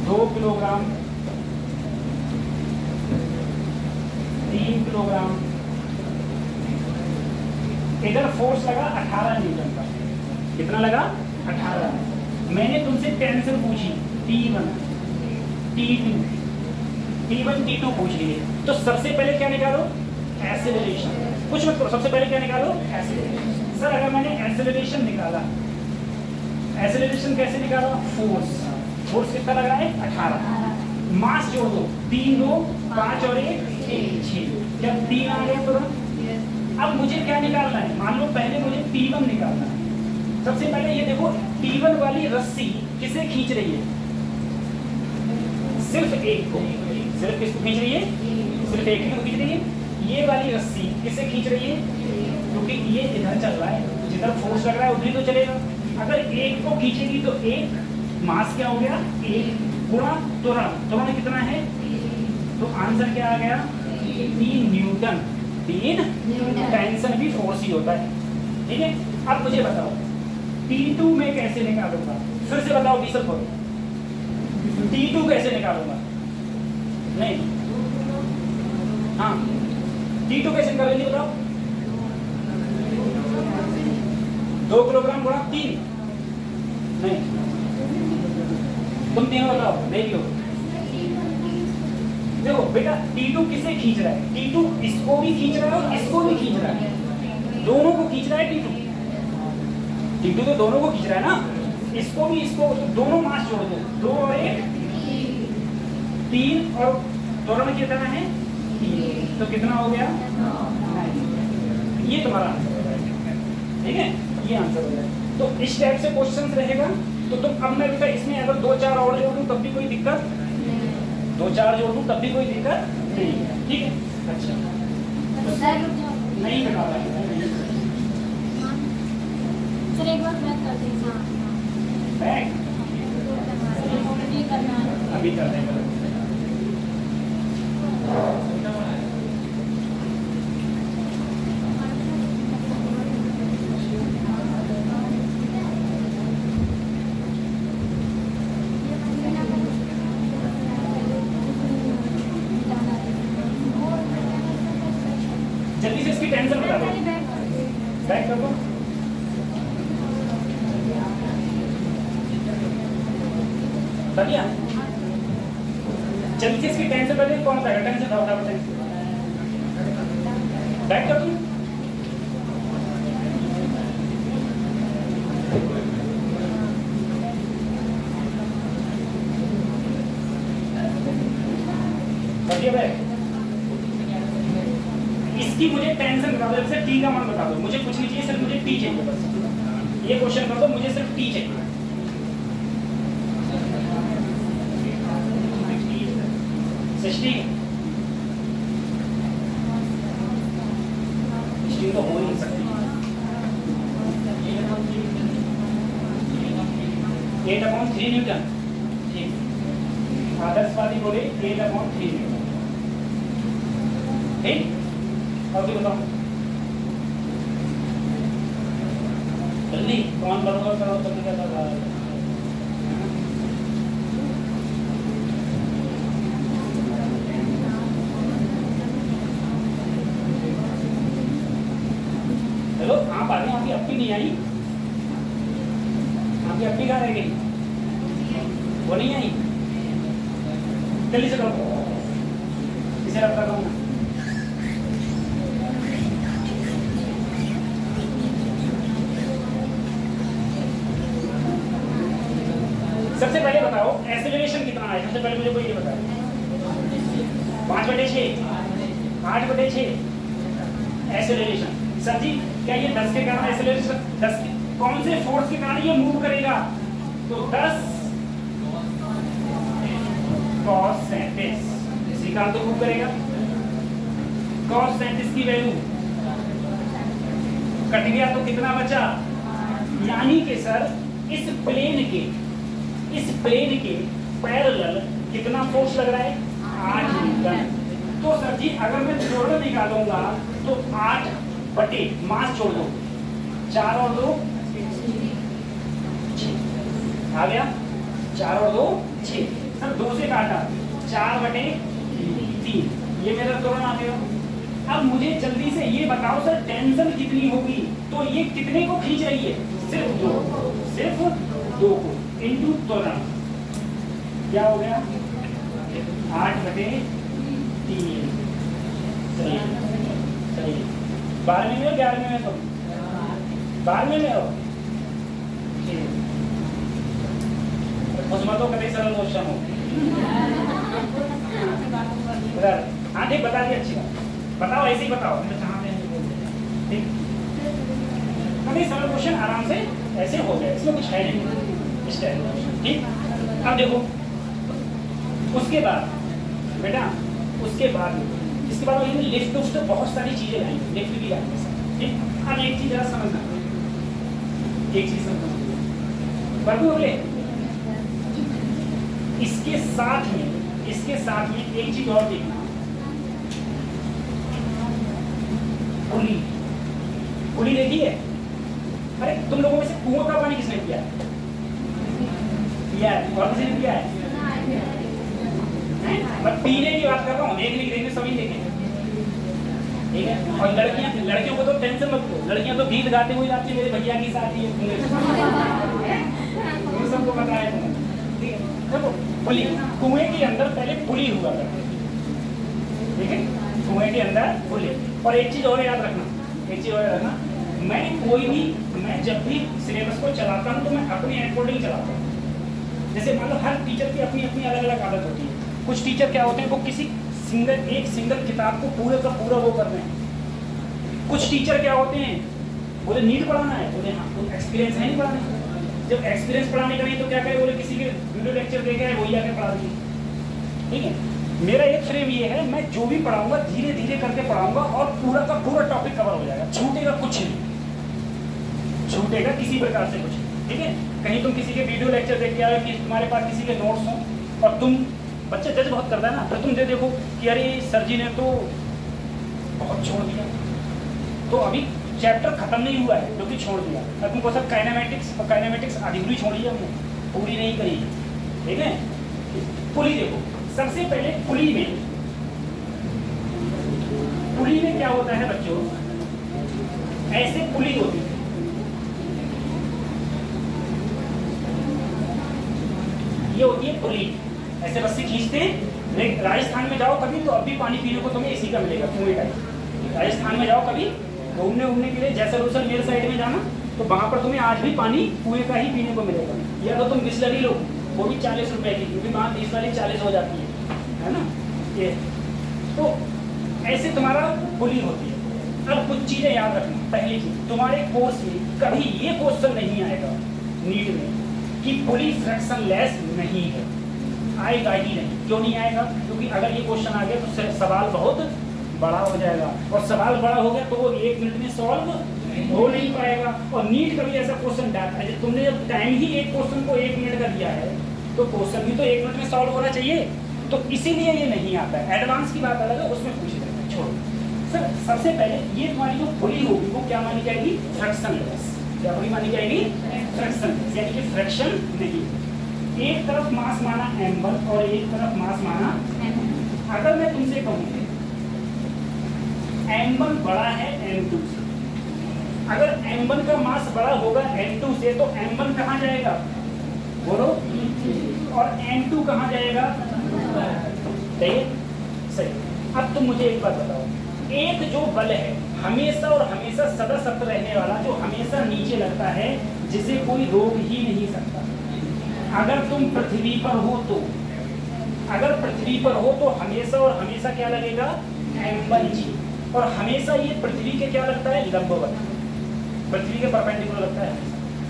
2 किलोग्राम, 3 किलोग्राम, इधर फोर्स लगा 18 न्यूटन का, कितना लगा, 18। मैंने तुमसे टेंशन पूछी T1, T2, T1, T2 पूछ लिए, तो सबसे पहले क्या निकालो, एक्सेलरेशन। कुछ मत करो, सबसे पहले क्या निकालो, एक्सेलरेशन। सर अगर मैंने एक्सेलरेशन निकाला, एक्सेलरेशन कैसे निकाला, फोर्स फोर्स कितना लग रहा है 18। मास जोड़ दो 3 2 5 और 1 6। जब 3 आ गया तुरंत अब मुझे क्या निकालना है, मान लो पहले मुझे P1 निकालना है। सबसे पहले ये देखो P1 वाली रस्सी किसे खींच रही है, सिर्फ एक को। सिर्फ किसको खींच रही है, सिर्फ एक को खींच रही है। ये वाली रस्सी किसे खींच रही है, क्योंकि ये इधर चल रहा है, जिधर फोर्स लग रहा है उधर तो चलेगा। अगर एक को खींचेगी तो एक मास क्या हो गया, एक गुणा त्वरण। त्वरण कितना है, तो आंसर क्या आ गया 3 न्यूटन। 3 टेंशन भी फोर्स ही होता है, ठीक है। अब मुझे बताओ T2 में कैसे निकालूंगा, फिर से बताओ भी सब T2 कैसे निकालूंगा, नहीं हाँ T2 कैसे निकालेंगे बताओ। 2 किलोग्राम गुणा 3, नहीं तुम तीनों बताओ, देखियो देखो बेटा T2 किसे खींच रहा है, T2 इसको भी खींच रहा है और इसको भी खींच रहा है, दोनों को खींच रहा है T2 तो दोनों को खींच रहा है ना, इसको भी इसको, तो दोनों मास जोड़ दो, 2 और 1 3 और त्वरण कितना है 3, तो कितना हो गया 9। ये तुम्हारा आंसर है, ठीक है, ये आंसर हो गया। तो इस टाइप से क्वेश्चन रहेगा। तो तुम अब मैं बेटा इसमें अगर 2-4 और जोड़ दूं तब भी कोई दिक्कत, 2-4 जोड़ दूं तब भी कोई दिक्कत नहीं है, ठीक है। अच्छा नहीं बना रहा है सर, एक बार बैक कर दीजिए। बैक अभी कर देंगे। जल्दी से इसकी टेंशन बता दो, बैक कर दो। बढ़िया, जल्दी से इसकी टेंशन बता दो, कौन सा है टेंशन उठा बताएं, बैक कर दो। बढ़िया बैक, इसकी मुझे टेंशन बता दो, जैसे टी का मान बता दो, मुझे कुछ नहीं चाहिए, सिर्फ मुझे टी चाहिए बस। ये क्वेश्चन कर दो, मुझे सिर्फ टी चाहिए। 16 तो हो ही नहीं सकती। 8/3 न्यूटन, ठीक। आदर्शवादी बोले 8/3 न्यूटन, ठीक। और भी बताओ जल्दी, कौन बराबर करो तो क्या था। चलो आप आ गए, आपकी अपनी नहीं आई, आपकी अपनी कहाँ रह गई, वो नहीं आई, जल्दी से करो, इसे रखता रहूँगा। सबसे पहले बताओ एक्सेलरेशन कितना है, सबसे पहले मुझे कोई ये बताओ। 5/6, 8/6 एक्सेलरेशन। सर जी क्या ये 10 के कारण एक्सेलरेशन, 10 कौन से फोर्स के कारण ये मूव करेगा, तो 10 cos 37 इसी कारण तो मूव करेगा। cos 37 की वैल्यू कट गया तो कितना बचा, यानी कि सर इस प्लेन के पैरेलल कितना फोर्स लग रहा है 8 न्यूटन। तो सर जी अगर मैं त्वरण निकालूंगा तो 8 बटे मास छोड़ दो, 4 और 2 6 आ गया, 4 और 2 6। सर 2 से काटा 4/3, ये मेरा त्वरण आ गया। अब मुझे जल्दी से ये बताओ सर टेंशन कितनी होगी, तो ये कितने को खींच रही है, सिर्फ 2 को इंटू त्वरण, क्या हो गया 8/3। चलिए 12वीं में 11वीं में, तुम 12वीं में हो, उसमें तो कभी सरल क्वेश्चन हो। हाँ ठीक, बता दिया, अच्छी बात, बताओ ऐसे ही बताओ, मैं चाहते हैं ठीक। नहीं सरल क्वेश्चन आराम से ऐसे हो गया, इसमें कुछ है नहीं इस टाइप का, ठीक। अब देखो उसके बाद बेटा, उसके बाद इसके बाद ये लिफ्ट उफ्ट बहुत सारी चीजें लाएंगे, लिफ्ट भी लाएंगे सर, ठीक। अब एक चीज जरा समझना, एक चीज समझना बाबू बोले, इसके साथ में एक चीज और देखना, पुली, पुली देखी है? अरे तुम लोगों में से कुआं का पानी किसने पिया है? पिया है, और किसी ने पिया है? मैं पीने की बात कर रहा हूँ, देखने की देखने सभी देखेंगे, ठीक है। और लड़कियों को तो टेंशन मत लो, लड़कियां तो गीत गाते हुए जाती है, मेरे भैया की शादी है, तुम सबको पता है, ठीक है। देखो पुली, कुएं के अंदर पहले पुली हुआ करती, ठीक है, कुएं के अंदर पुली। और एक चीज और याद रखना, मैं जब भी सिलेबस को चलाता हूँ तो मैं अपने अकॉर्डिंग चलाता हूँ। जैसे मान लो हर टीचर की अपनी अपनी अलग अलग आदत होती है। कुछ टीचर क्या होते हैं, वो किसी एक सिंगल किताब को पूरे का पूरा वो कर रहे हैं। कुछ टीचर क्या होते हैं, बोले नीट पढ़ाना है, बोले हाँ, तो एक्सपीरियंस है नहीं पढ़ाने। जब एक्सपीरियंस पढ़ाने का नहीं तो क्या करें, बोले किसी के वीडियो लेक्चर देखे है वही आके पढ़ा दिए, ठीक है। मेरा एक फ्रेम ये है, मैं जो भी पढ़ाऊंगा धीरे धीरे करके पढ़ाऊंगा और पूरा का पूरा टॉपिक कवर हो जाएगा, छूटेगा कुछ नहीं, छूटेगा किसी प्रकार से कुछ, ठीक है। कहीं तुम किसी के वीडियो लेक्चर देख के आए कि तुम्हारे पास किसी के नोट्स हों और तुम, बच्चे जज बहुत करता है ना, फिर तुम देखो कि अरे सर जी ने तो बहुत छोड़ दिया, तो अभी चैप्टर खत्म नहीं हुआ है जो कि छोड़ दिया। अब तुमको सब काइनेमेटिक्स अधूरी छोड़ी है, हमने पूरी नहीं करी, ठीक है। पुली देखो, सबसे पहले पुली में क्या होता है बच्चों, ऐसे पुली होती है, ये होती है पुली, ऐसे रस्सी खींचते हैं। लेकिन राजस्थान में जाओ कभी तो अभी पानी पीने को तुम्हें इसी का मिलेगा, कुएं का। राजस्थान में जाओ कभी घूमने के लिए, जैसलमेर मेरे साइड में जाना, तो वहां पर तुम्हें आज भी पानी कुएं का ही पीने को मिलेगा। या तो तुम बिस्लरी लो, वो भी 40 रुपए की, क्योंकि वहाँ 20 वाली 40 हो जाती है ना। ये तो ऐसे तुम्हारा पुली होती है। अब कुछ चीजें याद रखना, पहली चीज, तुम्हारे कोर्स में कभी ये क्वेश्चन नहीं आएगा नीट में कि पुली फ्रैक्शनलेस नहीं है, आएगा ही नहीं। क्यों नहीं आएगा? क्योंकि अगर ये क्वेश्चन आ गया तो सवाल बहुत बड़ा हो जाएगा, और सवाल बड़ा हो गया तो वो 1 मिनट में सॉल्व हो नहीं पाएगा। और नीट कभी ऐसा क्वेश्चन डाटा है, तुमने जब टाइम ही एक क्वेश्चन को 1 मिनट का दिया है तो क्वेश्चन भी तो 1 मिनट में सॉल्व होना चाहिए, तो इसीलिए ये नहीं आता है। एडवांस की बात अलग है, उसमें पूछ लेते हैं, छोड़ो। सर सबसे पहले ये तुम्हारी जो पुली होगी वो क्या मानी जाएगी? फ्रैक्शनलेस। क्या पुली मानी जाएगी? फ्रैक्शनलेस, यानी कि फ्रैक्शन नहीं। एक तरफ मास माना m1 और एक तरफ मास माना m2। अगर मैं तुमसे कहूँ m1 बड़ा है m2 से, अगर m1 का मास बड़ा होगा m2 से तो m1 कहाँ जाएगा? बोलो। और m2 कहाँ जाएगा? सही है? सही। अब तुम मुझे एक बात बताओ, एक जो बल है हमेशा और हमेशा सदा सत्य रहने वाला, जो हमेशा नीचे लगता है, जिसे कोई रोक ही नहीं सकता। अगर तुम पृथ्वी पर हो तो, अगर पृथ्वी पर हो तो हमेशा और हमेशा क्या लगेगा? m1g। और हमेशा ये पृथ्वी के क्या लगता है? लंबवत, पृथ्वी के परपेंडिकुलर लगता है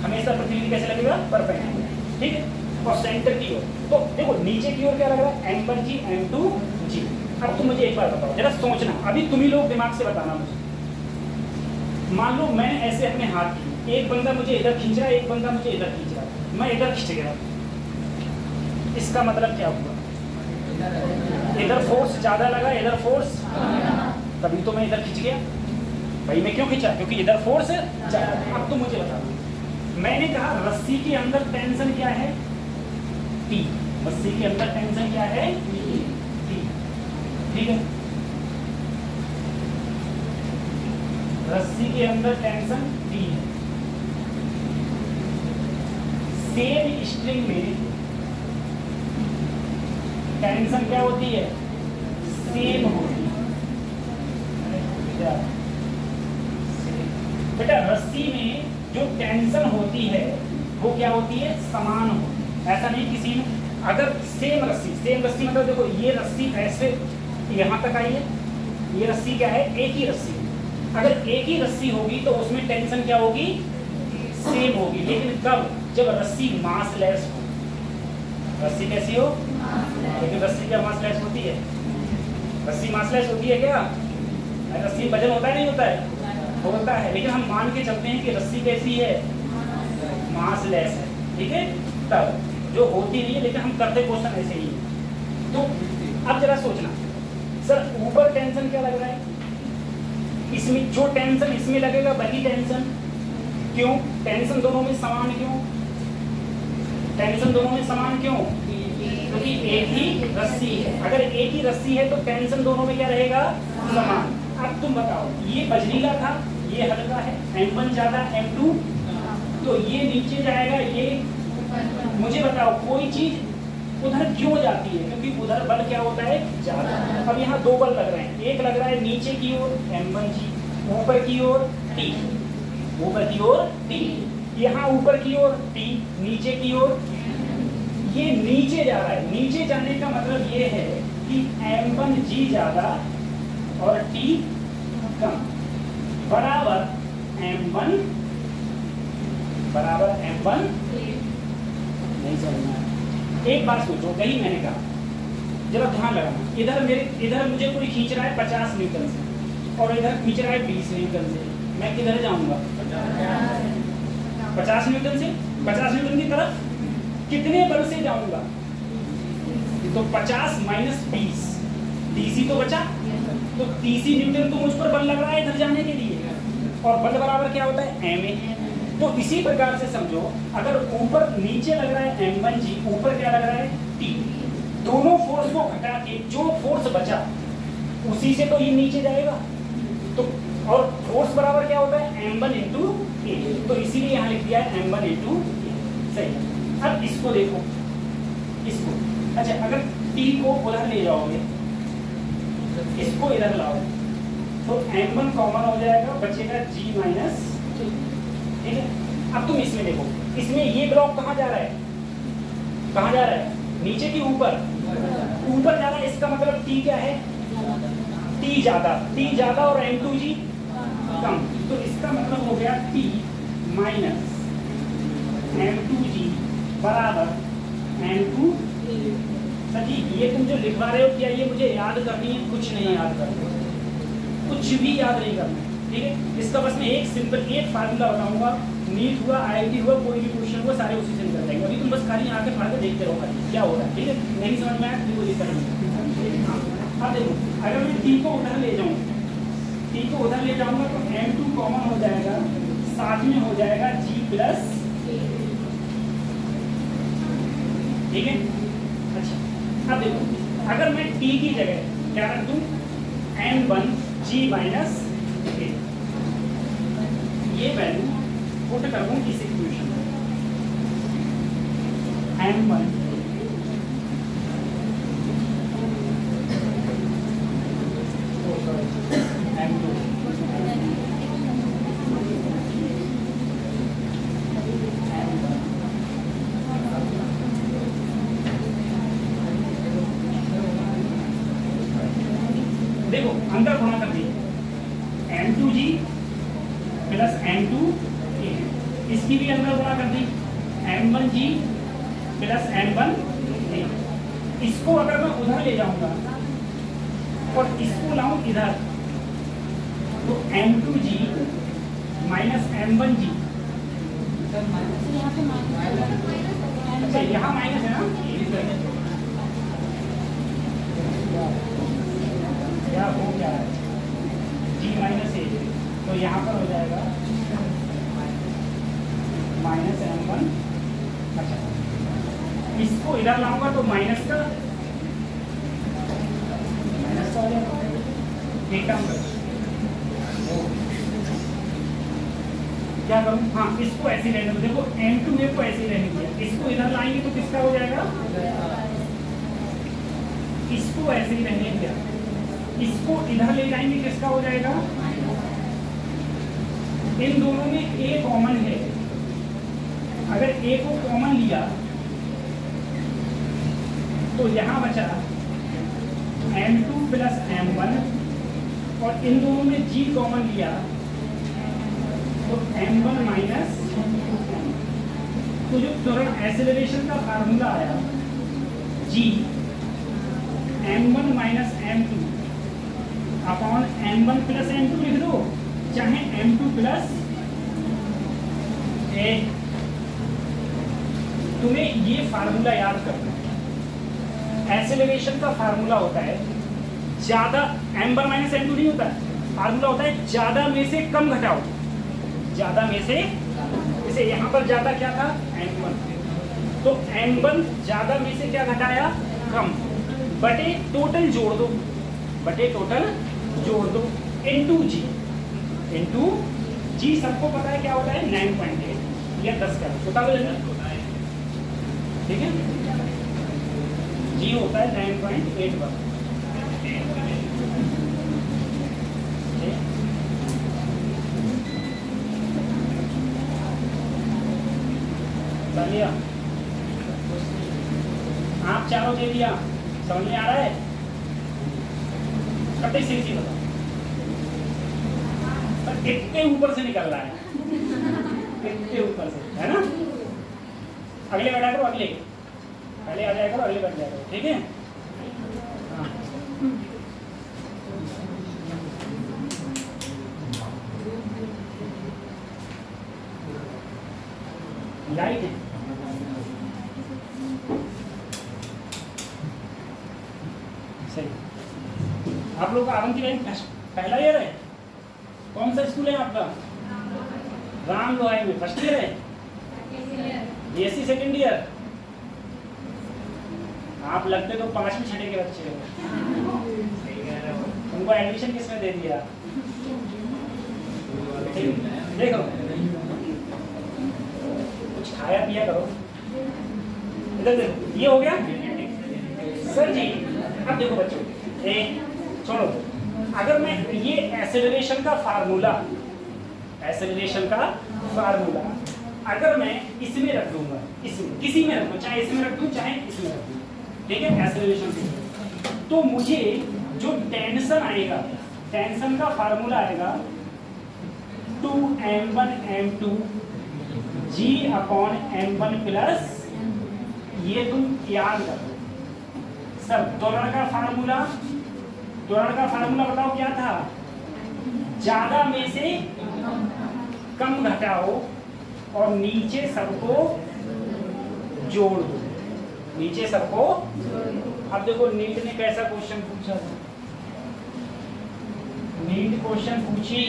हमेशा। पृथ्वी के कैसे लगेगा? परपेंडिकुलर, ठीक है। और सेंटर की ओर तो देखो, नीचे की ओर क्या लग रहा है? m1g m2g। अब तुम मुझे एक बार बताओ, जरा सोचना, अभी तुम ही लोग दिमाग से बताना मुझे। मान लो मैं ऐसे अपने हाथ की, एक बंदा मुझे इधर खींच रहा है, एक बंदा मुझे इधर खींच रहा है, मैं इधर खींच गया, इसका मतलब क्या हुआ? इधर फोर्स ज्यादा लगा, इधर फोर्स, तभी तो मैं इधर खींच गया। भाई मैं क्यों खींचा? क्योंकि इधर फोर्स ज्यादा। अब तुम मुझे बताओ, मैंने कहा रस्सी के अंदर टेंशन क्या है? T। रस्सी के अंदर टेंशन क्या है? T, ठीक है। रस्सी के अंदर टेंशन T है। सेम स्ट्रिंग में टेंशन क्या होती है? सेम होती है। बेटा रस्सी में जो टेंशन होती है वो क्या होती है? समान होती है। ऐसा नहीं किसी में अगर सेम रस्सी मतलब देखो ये रस्सी ऐसे यहाँ तक आई है, ये रस्सी क्या है, एक ही रस्सी। अगर एक ही रस्सी होगी तो उसमें टेंशन क्या होगी, सेम होगी। लेकिन कब, जब रस्सी मासलेस हो। रस्सी कैसी हो, लेकिन रस्सी क्या मासलेस होती है, रस्सी मासलेस होती है क्या, रस्सी वजन होता है नहीं होता है, होता है। लेकिन हम मान के चलते हैं कि रस्सी कैसी है, मासलेस है, ठीक है। तब जो होती नहीं है, लेकिन हम करते क्वेश्चन ऐसे ही है। तो अब जरा सोचना, सर ऊपर टेंशन क्या लग रहा है, इसमें जो टेंशन इसमें लगेगा वही टेंशन, क्यों, टेंशन दोनों में समान क्यों, टेंशन दोनों में समान क्यों, क्योंकि एक ही रस्सी है। अगर एक ही रस्सी है तो टेंशन दोनों में क्या रहेगा, समान। अब तुम बताओ, ये बजरीला था, ये हल्का है, M1 ज्यादा M2, तो ये नीचे जाएगा, ये मुझे बताओ कोई चीज उधर क्यों जाती है, क्योंकि उधर बल क्या होता है, ज्यादा। अब यहाँ दो बल लग रहे हैं, एक लग रहा है नीचे की ओर M1G, ऊपर की ओर T, ऊपर की ओर T, यहाँ ऊपर की ओर T, नीचे की ओर, ये नीचे जा रहा है। नीचे जाने का मतलब ये है कि M1G ज्यादा और T कम, बराबर M1 नहीं समझना। एक बात सोचो, कहीं मैंने कहा जरा ध्यान लगाना, इधर मुझे कोई खींच रहा है 50 न्यूटन से और इधर खींच रहा है 20 न्यूटन से, मैं किधर जाऊंगा, 50 न्यूटन से, 50 न्यूटन की तरफ कितने बल से जाऊंगा, तो 50 माइनस 20, DC तो बचा, तो 30 न्यूटन तो मुझ पर बल लग रहा है इधर जाने के लिए, और बल बराबर क्या होता है, Ma। तो इसी प्रकार से समझो, अगर ऊपर नीचे लग रहा है M1G, ऊपर क्या लग रहा है T, दोनों फोर्स को घटा के जो फोर्स बचा उसी से तो ये नीचे जाएगा, तो और फोर्स बराबर क्या होता है, M1 इंटू A, तो इसीलिए यहाँ लिख दिया है M1 इंटू A। सही। अब इसको देखो, इसको, अच्छा अगर T को उधर ले जाओगे, इसको इधर लाओ, तो M1 कॉमन हो जाएगा, बचेगा G माइनस, ठीक है। अब तुम इसमें देखो, इसमें ये ब्लॉक कहाँ जा रहा है, कहाँ जा रहा है, नीचे की ऊपर, ऊपर जा रहा है। इसका मतलब T क्या है, T ज्यादा और M2G कम, तो इसका मतलब हो गया T माइनस M2G बराबर M2। सही, ये तुम जो लिखवा रहे हो क्या ये मुझे याद करनी है, कुछ नहीं याद करना, कुछ भी याद नहीं करना, ठीक है। इसका बस मैं एक सिंपल एक फार्मूला बताऊंगा, नीट हुआ, IIT हुआ, कोई भी क्वेश्चन हुआ, सारे उसी से निकल जाएंगे। अभी तुम बस खाली आके पढ़ के देखते रहो खाली क्या हो रहा है, ठीक है। नहीं समझ में आया तो वो करना। अब देखो, अगर मैं T को उधर ले जाऊंगा, तो M2 कॉमन हो जाएगा, साथ में हो जाएगा G प्लस, ठीक है। अच्छा अब देखो, अगर मैं T की जगह क्या रख दूं, M1G माइनस A, ये वैल्यू पुट कर दूं इस इक्वेशन में, M1 M2 देखो अंदर गुणा कर दिए, M2G प्लस M2A, इसकी भी अंदर गुणा कर दी, M1G प्लस M1A। इसको अगर मैं उधर ले जाऊंगा और इसको लाऊं इधर, तो M2G माइनस M1G, अच्छा यहाँ माइनस है ना, क्या हो क्या है, G माइनस A, तो यहाँ पर हो जाएगा माइनस M1। अच्छा इसको इधर लाऊंगा तो माइनस का हो जाएगा, एक टर्म क्या करूँ, हाँ इसको ऐसे रहने दो। देखो M2A को ऐसे रहने दिया, इसको इधर लाएंगे तो किसका हो जाएगा, इसको ऐसे ही रहने दिया, इसको इधर ले जाएंगे किसका हो जाएगा, इन दोनों में A कॉमन है, अगर A को कॉमन लिया तो यहाँ बचा m2 प्लस m1 और इन दोनों में g कॉमन लिया तो m1 माइनस, तो जो त्वरण एक्सेलरेशन का फार्मूला आया g m1 minus m2 upon m1 plus m2 लिख दो, चाहे m2 प्लस a। तुम्हें ये फार्मूला याद करना है। एक्सेलरेशन का फार्मूला होता है ज्यादा, m1 माइनस m2 नहीं होता है, फार्मूला होता है ज्यादा में से कम घटाओ, ज्यादा में से, जैसे यहाँ पर ज्यादा क्या था m1, तो m1 ज्यादा में से क्या घटाया कम, बटे टोटल जोड़ दो, बटे टोटल जोड़ दो इनटू जी, इनटू जी सबको पता है क्या होता है 9.8 या 10 का बता दो जरा, ठीक है, जी होता है 9.8 पर। चलिए आप चारों दे दिया, समझ में आ रहा है? कटे से बताओ, पर इतने ऊपर से निकल रहा है, इतने ऊपर से, है ना? अगले बैठा करो, अगले पहले आ जाया करो, अगले बैठ जाया करो, ठीक है? हाँ। लाइट है, सही। आप लोग का अवंती लाइन पहला ईयर है? कौन सा स्कूल है आपका? राम लोहाई में फर्स्ट ईयर है, बीएससी सेकेंड ईयर। आप लगते तो 5वीं छठे के बच्चे हो, उनको एडमिशन किसने दे दिया? देखो कुछ खाया पिया करो, इधर देखो, ये हो गया सर जी। अब देखो बच्चों, छोड़ो, अगर मैं ये एक्सेलरेशन का फार्मूला, एक्सेलरेशन का फार्मूला अगर मैं इसमें रख दूंगा, इसमें किसी में रख दूं, चाहे इसमें रख दूं चाहे इसमें रख दूं, ठीक है, एक्सेलरेशन, तो मुझे जो टेंशन आएगा, टेंशन का फार्मूला आएगा 2m1 m2 g upon m1 plus, ये तुम याद करो सर। त्वरण का फार्मूला, त्वरण का फार्मूला बताओ क्या था? ज्यादा में से कम घटाओ और नीचे सबको जोड़ दो, नीचे सबको। अब देखो नीट ने कैसा क्वेश्चन पूछा था, नीट क्वेश्चन पूछी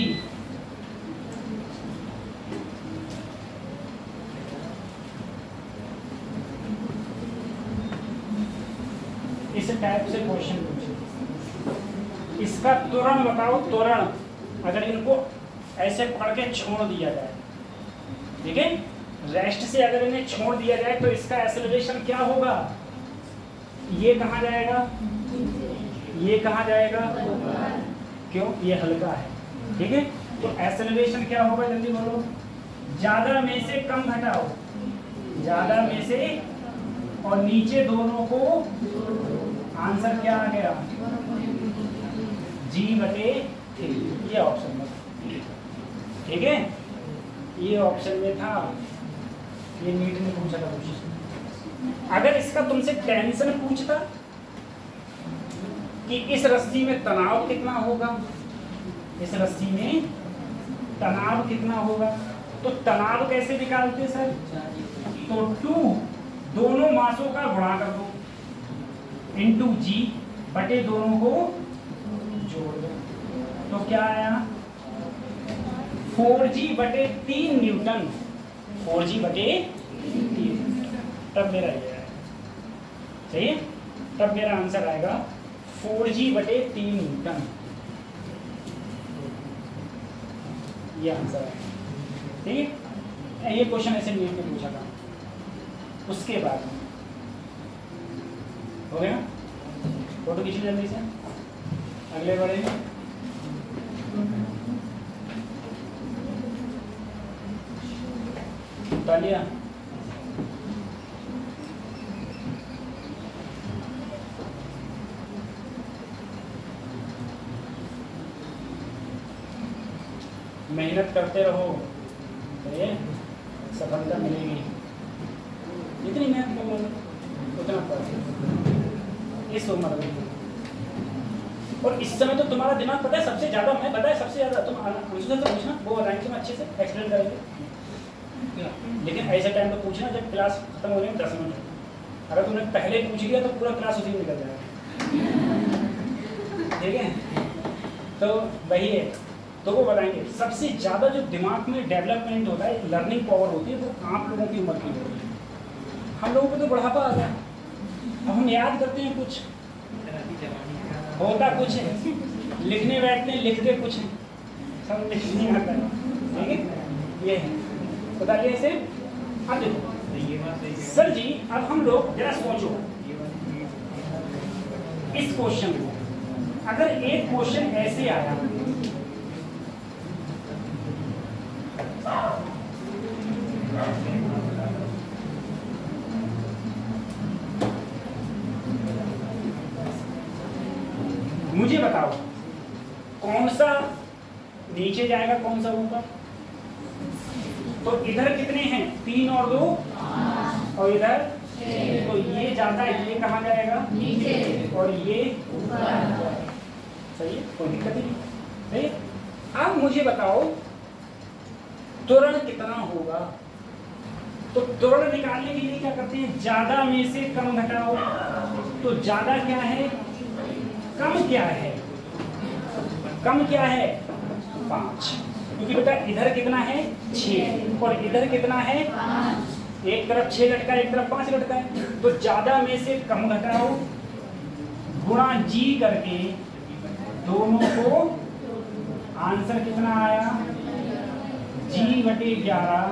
इस टाइप से क्वेश्चन पूछे, इसका त्वरण बताओ, त्वरण अगर इनको ऐसे पकड़ के छोड़ दिया जाए, ठीक है, रेस्ट से अगर इन्हें छोड़ दिया जाए तो इसका एक्सेलरेशन क्या होगा? ये कहाँ जाएगा, ये कहाँ जाएगा, क्यों? ये हल्का है, ठीक है, तो एक्सेलरेशन क्या होगा जल्दी बोलो? ज्यादा में से कम घटाओ, ज्यादा में से, और नीचे दोनों को, आंसर क्या आ गया? जी बटे 3, ये ऑप्शन में, ठीक है, ये ऑप्शन में था, ये नीट ने पूछा था क्वेश्चन। अगर इसका तुमसे टेंशन पूछता कि इस रस्सी में तनाव कितना होगा, इस रस्सी में तनाव कितना होगा, तो तनाव कैसे निकालते सर? तो 2 दोनों मासों का गुणा कर दो इनटू जी बटे दोनों को जोड़ दो, तो क्या आया? 4g बटे 3 न्यूटन, 4g बटे 3, तब मेरा ये है, सही है, तब मेरा आंसर आएगा 4g बटे 3 न्यूटन, ये आंसर है, ठीक है। ये क्वेश्चन ऐसे नीट में पूछा था। उसके बाद हो गया, फोटो खींचिए जल्दी से, अगले बढ़े। तालिया मेहनत करते रहो तो ये सफलता मिलेगी। जितनी मेहनत करोगे उतना पढ़ो इस उम्र में। और इस समय तो तुम्हारा दिमाग पता है सबसे ज़्यादा, मैं पता है सबसे ज़्यादा तुम अंशु से पूछना, वो बताएंगे तुम्हें अच्छे से एक्सप्लेन करेंगे। लेकिन ऐसे टाइम पे पूछना जब क्लास खत्म होने में 10 मिनट। अगर तुमने पहले पूछ लिया तो पूरा क्लास उसी में निकल जाएगा। ठीक है, तो वही है। तो वो बताएंगे सबसे ज़्यादा जो दिमाग में डेवलपमेंट होता है, लर्निंग पावर होती है, वो आप लोगों की उम्र की होती है। हम लोगों को तो बुढ़ापा आ गया, अब हम याद करते हैं कुछ, होता कुछ है, लिखने बैठते हैं लिखते कुछ है, सब लिख नहीं आता है। ठीक है, ये है बताइए ऐसे। अब देखो सर जी, अब हम लोग जरा सोचो इस क्वेश्चन को, अगर एक क्वेश्चन ऐसे आया मुझे बताओ कौन सा नीचे जाएगा कौन सा ऊपर? तो इधर कितने हैं? 3 और 2 और इधर, तो ये जाता है, ये कहाँ जाएगा? नीचे, और ये ऊपर। सही है, कोई दिक्कत ही नहीं। सही। अब मुझे बताओ त्वरण कितना होगा? तो त्वरण निकालने के लिए क्या करते हैं? ज्यादा में से कम घटाओ। तो ज्यादा क्या है, कम क्या है? कम क्या है? 5। क्योंकि बेटा इधर कितना है? 6 और इधर कितना है? 5। एक तरफ 6 लटका है, एक तरफ 5 लटका है। तो ज्यादा में से कम घटाओ, गुणा जी करके दोनों को, आंसर कितना आया? G/11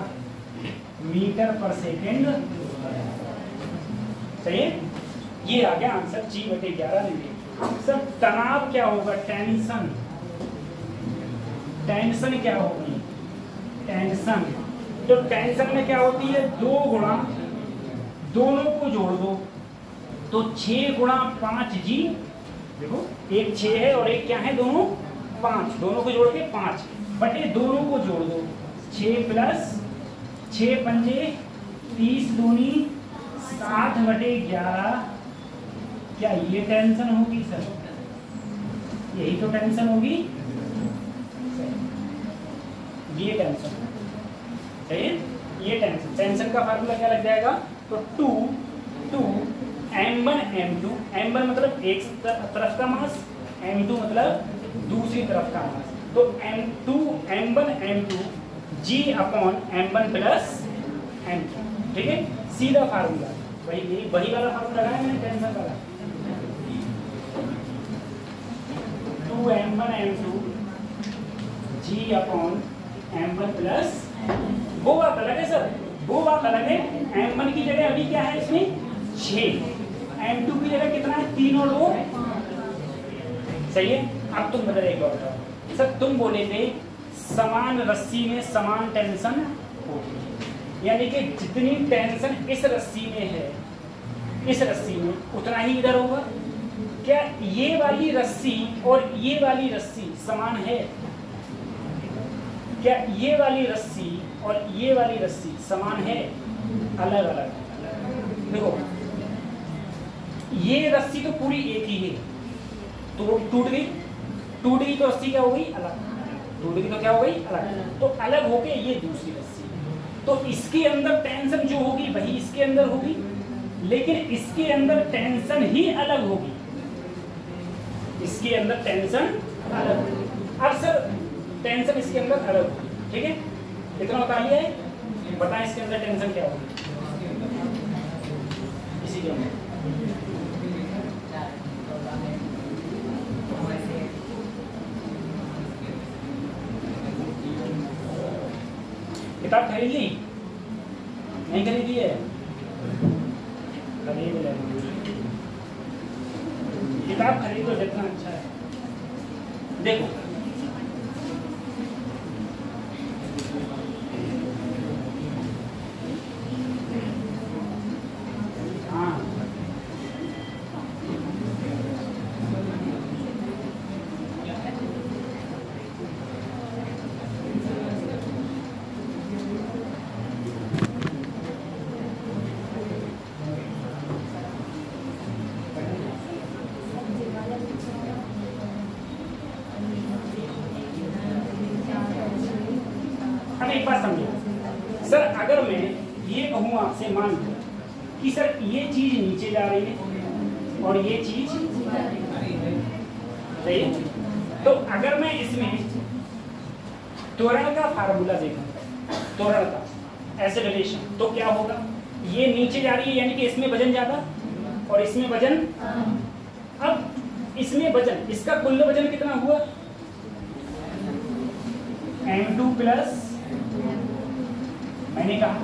मीटर पर सेकेंड। सही है, ये आ गया आंसर G/11 मीटर। सब तनाव क्या होगा? टेंशन। टेंशन क्या होगी? टेंशन। तो टेंशन में क्या होती है? 2 गुणा, दोनों को जोड़ दो तो 6 गुणा 5G। देखो एक 6 है और एक क्या है? दोनों 5, दोनों को जोड़ के 5 बटे दोनों को जोड़ दो 6 प्लस 6 पंजे 30 दूनी 60/11। क्या ये टेंशन होगी सर? यही तो टेंशन होगी, ये टेंशन। सही है, ये टेंशन। टेंशन का फार्मूला क्या लग जाएगा? तो 2 m1 m2, m1 मतलब एक तरफ का मास, m2 मतलब दूसरी तरफ का मास। तो m1 m2 G/m1 plus m2। ठीक है, सीधा फार्मूला वही वाला फार्मूला लगाया मैंने टेंशन वाला। 2m1 m2 G/m1 प्लस, वो बात अलग है सर, वो बात अलग है। m1 की जगह अभी क्या है इसमें? 6, m2 की जगह कितना है? 3 और 2। सही है। अब तुम बता एक और सर, तुम बोले थे समान रस्सी में समान टेंशन होती है, यानी कि जितनी टेंशन इस रस्सी में है, इस रस्सी में उतना ही इधर होगा। क्या ये वाली रस्सी और ये वाली रस्सी समान है? क्या ये वाली रस्सी और ये वाली रस्सी समान है? अलग अलग। देखो ये रस्सी तो पूरी एक ही है, तो टूट गई तो रस्सी क्या हो गई? अलग। टूट गई तो क्या हो गई? अलग। तो अलग होके ये दूसरी रस्सी, तो इसके अंदर टेंशन जो होगी वही इसके अंदर होगी, लेकिन इसके अंदर टेंशन ही अलग होगी, इसके अंदर टेंशन अलग होगी। अब सर टेंशन इसके अंदर अलग होगी, ठीक है, इतना बता लिया है। बताएं इसके अंदर टेंशन क्या होगी? इसी के अंदर किताब खरीद ली? नहीं खरीदी है? खरीद ले, किताब खरीदो जितना अच्छा है। देखो हाँ, से मान लो कि सर ये चीज नीचे जा रही है और ये चीज सही है। तो अगर मैं इसमें त्वरण का फार्मूला देखूं, त्वरण का एसेलरेशन, तो क्या होगा, ये नीचे जा रही है यानी कि इसमें वजन ज्यादा और इसमें वजन। अब इसमें वजन, इसका कुल वजन कितना हुआ, m2 प्लस, मैंने कहा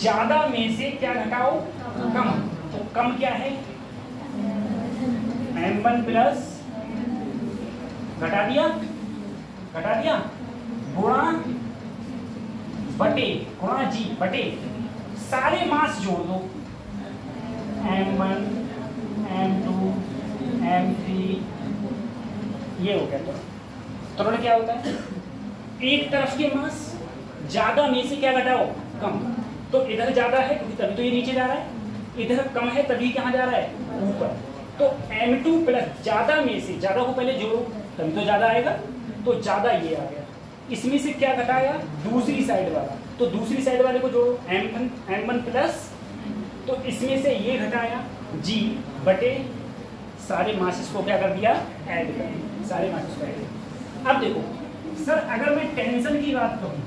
ज्यादा में से क्या घटाओ, कम। तो कम क्या है, m1 प्लस, घटा दिया गुणा बटे, गुणा जी बटे सारे मास जोड़ दो, m1 m2 m3, ये हो गया। त्वरण क्या होता है, एक तरफ के मास ज्यादा में से क्या घटाओ, कम। तो इधर ज्यादा है क्योंकि तभी तो ये नीचे जा रहा है, इधर कम है तभी कहाँ जा रहा है, ऊपर। तो m2 प्लस, ज्यादा में से, ज्यादा को पहले जोड़ो तभी तो ज्यादा आएगा, तो ज्यादा ये आ गया। इसमें से क्या घटाया, दूसरी साइड वाला, तो दूसरी साइड वाले को जोड़ो, m1 प्लस, तो इसमें से ये घटाया g बटे सारे मासेस को क्या कर दिया, ऐड कर दिया, सारे मासेस को ऐड। अब देखो सर, अगर मैं टेंशन की बात करूं,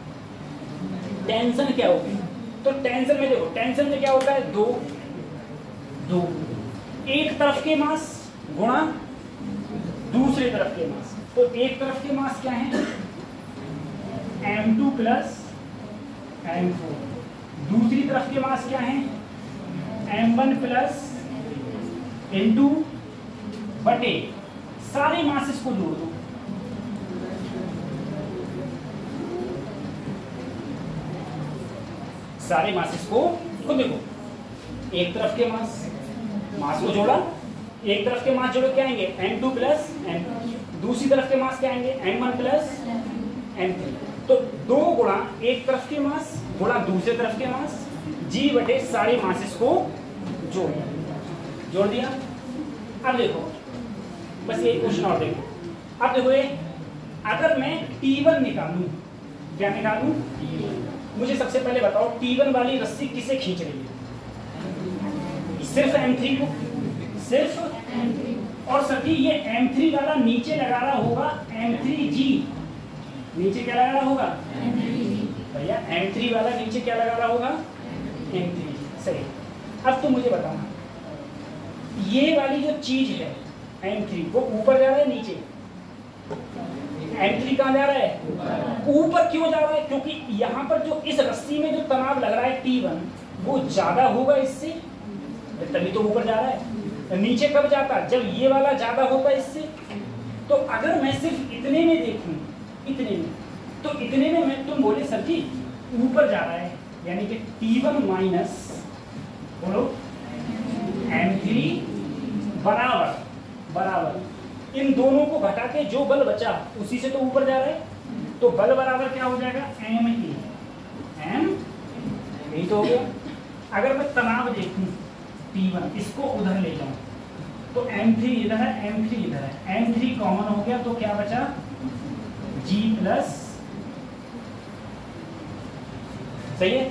टेंशन क्या होगी, तो टेंशन में देखो, टेंशन में क्या होता है, दो एक तरफ के मास गुणा दूसरे तरफ के मास। तो एक तरफ के मास क्या है, m2 प्लस m4, दूसरी तरफ के मास क्या है, m1 प्लस m2 बटे सारे मासेस को जोड़ दो, सारे मासेस को देखो, एक तरफ के मास को जोड़ा, एक तरफ के मास जोड़ो क्या आएंगे, m2 प्लस m, दूसरी तरफ के मास क्या आएंगे, m1 प्लस m3। तो दो गुणा एक तरफ के मास गुणा दूसरे तरफ के मास, g बटे सारे मासेस को जोड़ दिया। अब देखो बस एक क्वेश्चन और देखो, अब देखो ये, अगर मैं T1 निकालूं, क्या निकालूं, मुझे सबसे पहले बताओ T1 वाली रस्सी किसे खींच रही है, सिर्फ M3 को, सिर्फ। और सर जी ये M3 वाला नीचे लगा रहा होगा M3G, नीचे क्या लगा रहा होगा, भैया M3 वाला नीचे क्या लगा रहा होगा, M3, सही। अब तो मुझे बताना, ये वाली जो चीज है M3 वो ऊपर जा रहा है नीचे, M3 कहाँ जा रहा है, ऊपर। क्यों जा रहा है, क्योंकि यहाँ पर जो इस रस्सी में जो तनाव लग रहा है T1 वो ज्यादा होगा इससे, तभी तो ऊपर जा रहा है। नीचे कब जाता, जब ये वाला ज्यादा होता इससे। तो अगर मैं सिर्फ इतने में देखूं, इतने में, तो इतने में मैं, तुम बोले सर जी ऊपर जा रहा है, यानी कि T1 माइनस, बोलो M3 बराबर इन दोनों को घटा के जो बल बचा उसी से तो ऊपर जा रहा है। तो बल बराबर क्या हो जाएगा, M, यही तो हो गया। अगर मैं तनाव देखूं T1, इसको उधर ले जाऊं तो M3 इधर है, M3 इधर है, M3 कॉमन हो गया तो क्या बचा, G प्लस, सही है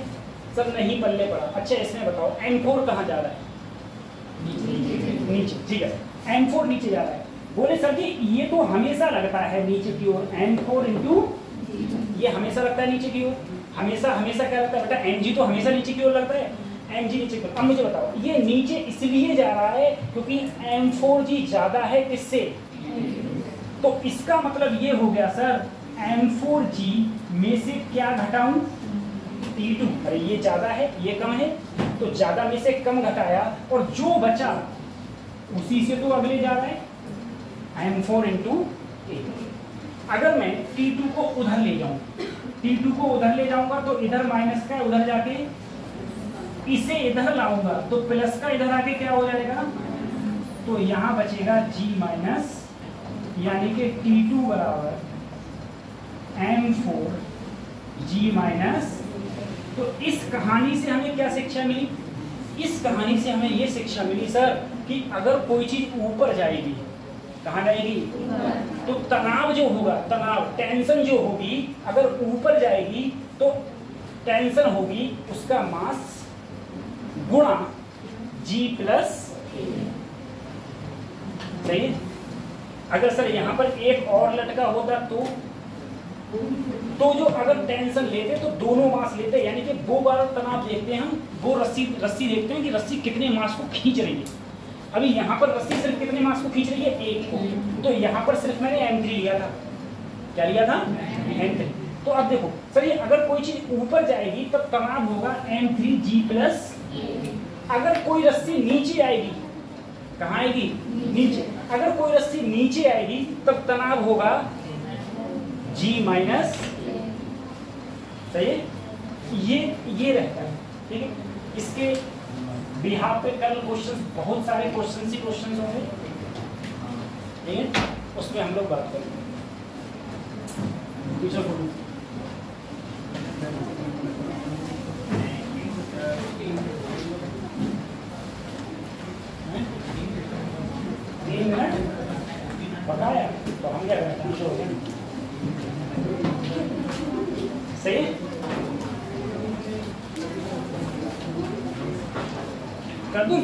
सर, नहीं पल्ले पड़ा। अच्छा इसमें बताओ M4 कहाँ जा रहा है, नीचे, ठीक है, M4 नीचे जा रहा है। बोले सर जी ये तो हमेशा लगता है नीचे की ओर, M4 इंटू, ये हमेशा लगता है नीचे की ओर, हमेशा क्या लगता है बेटा, Mg तो हमेशा नीचे की ओर लगता है, Mg नीचे की ओर। अब मुझे बताओ ये नीचे इसलिए जा रहा है क्योंकि M4G ज्यादा है किससे, तो इसका मतलब ये हो गया सर M4G में से क्या घटाऊं, T2, अरे ये ज्यादा है ये कम है, तो ज्यादा में से कम घटाया और जो बचा उसी से तो अगले जा रहा है, M4 इंटू A। अगर मैं T2 को उधर ले जाऊं, T2 को उधर ले जाऊंगा तो इधर माइनस का उधर जाके इसे इधर लाऊंगा तो प्लस का इधर आके क्या हो जाएगा, तो यहाँ बचेगा G माइनस, यानी कि T2 बराबर M4G माइनस। तो इस कहानी से हमें क्या शिक्षा मिली, इस कहानी से हमें ये शिक्षा मिली सर कि अगर कोई चीज ऊपर जाएगी, कहाँ जाएगी, तो तनाव जो होगा, तनाव टेंशन जो होगी अगर ऊपर जाएगी तो टेंशन होगी, उसका मास गुणा G प्लस सही है। अगर सर यहाँ पर एक और लटका होता तो जो अगर टेंशन लेते तो दोनों मास लेते, यानी कि वो बार तनाव देखते हैं हम, वो रस्सी देखते हैं कि रस्सी कितने मास को खींच रही है। अभी यहाँ पर रस्सी सिर्फ कितने मास को खींच रही है, एक को, तो यहाँ पर सिर्फ मैंने M3 लिया था। क्या लिया था, M3। तो अब देखो सर ये अगर कोई चीज ऊपर जाएगी तब तनाव होगा M3G प्लस, अगर कोई रस्सी नीचे आएगी, कहाँ आएगी, नीचे, अगर कोई रस्सी नीचे आएगी तब तनाव होगा G माइनस, सही है। ये रहता है, ठीक है। इसके बिहाफ पे कल क्वेश्चन, बहुत सारे क्वेश्चन ही क्वेश्चन होंगे, ठीक है, उस पर हम लोग बात करेंगे। दूसरा फोटो 3 मिनट बताया तो हम क्या करते हैं, हो गया सही। कर दूं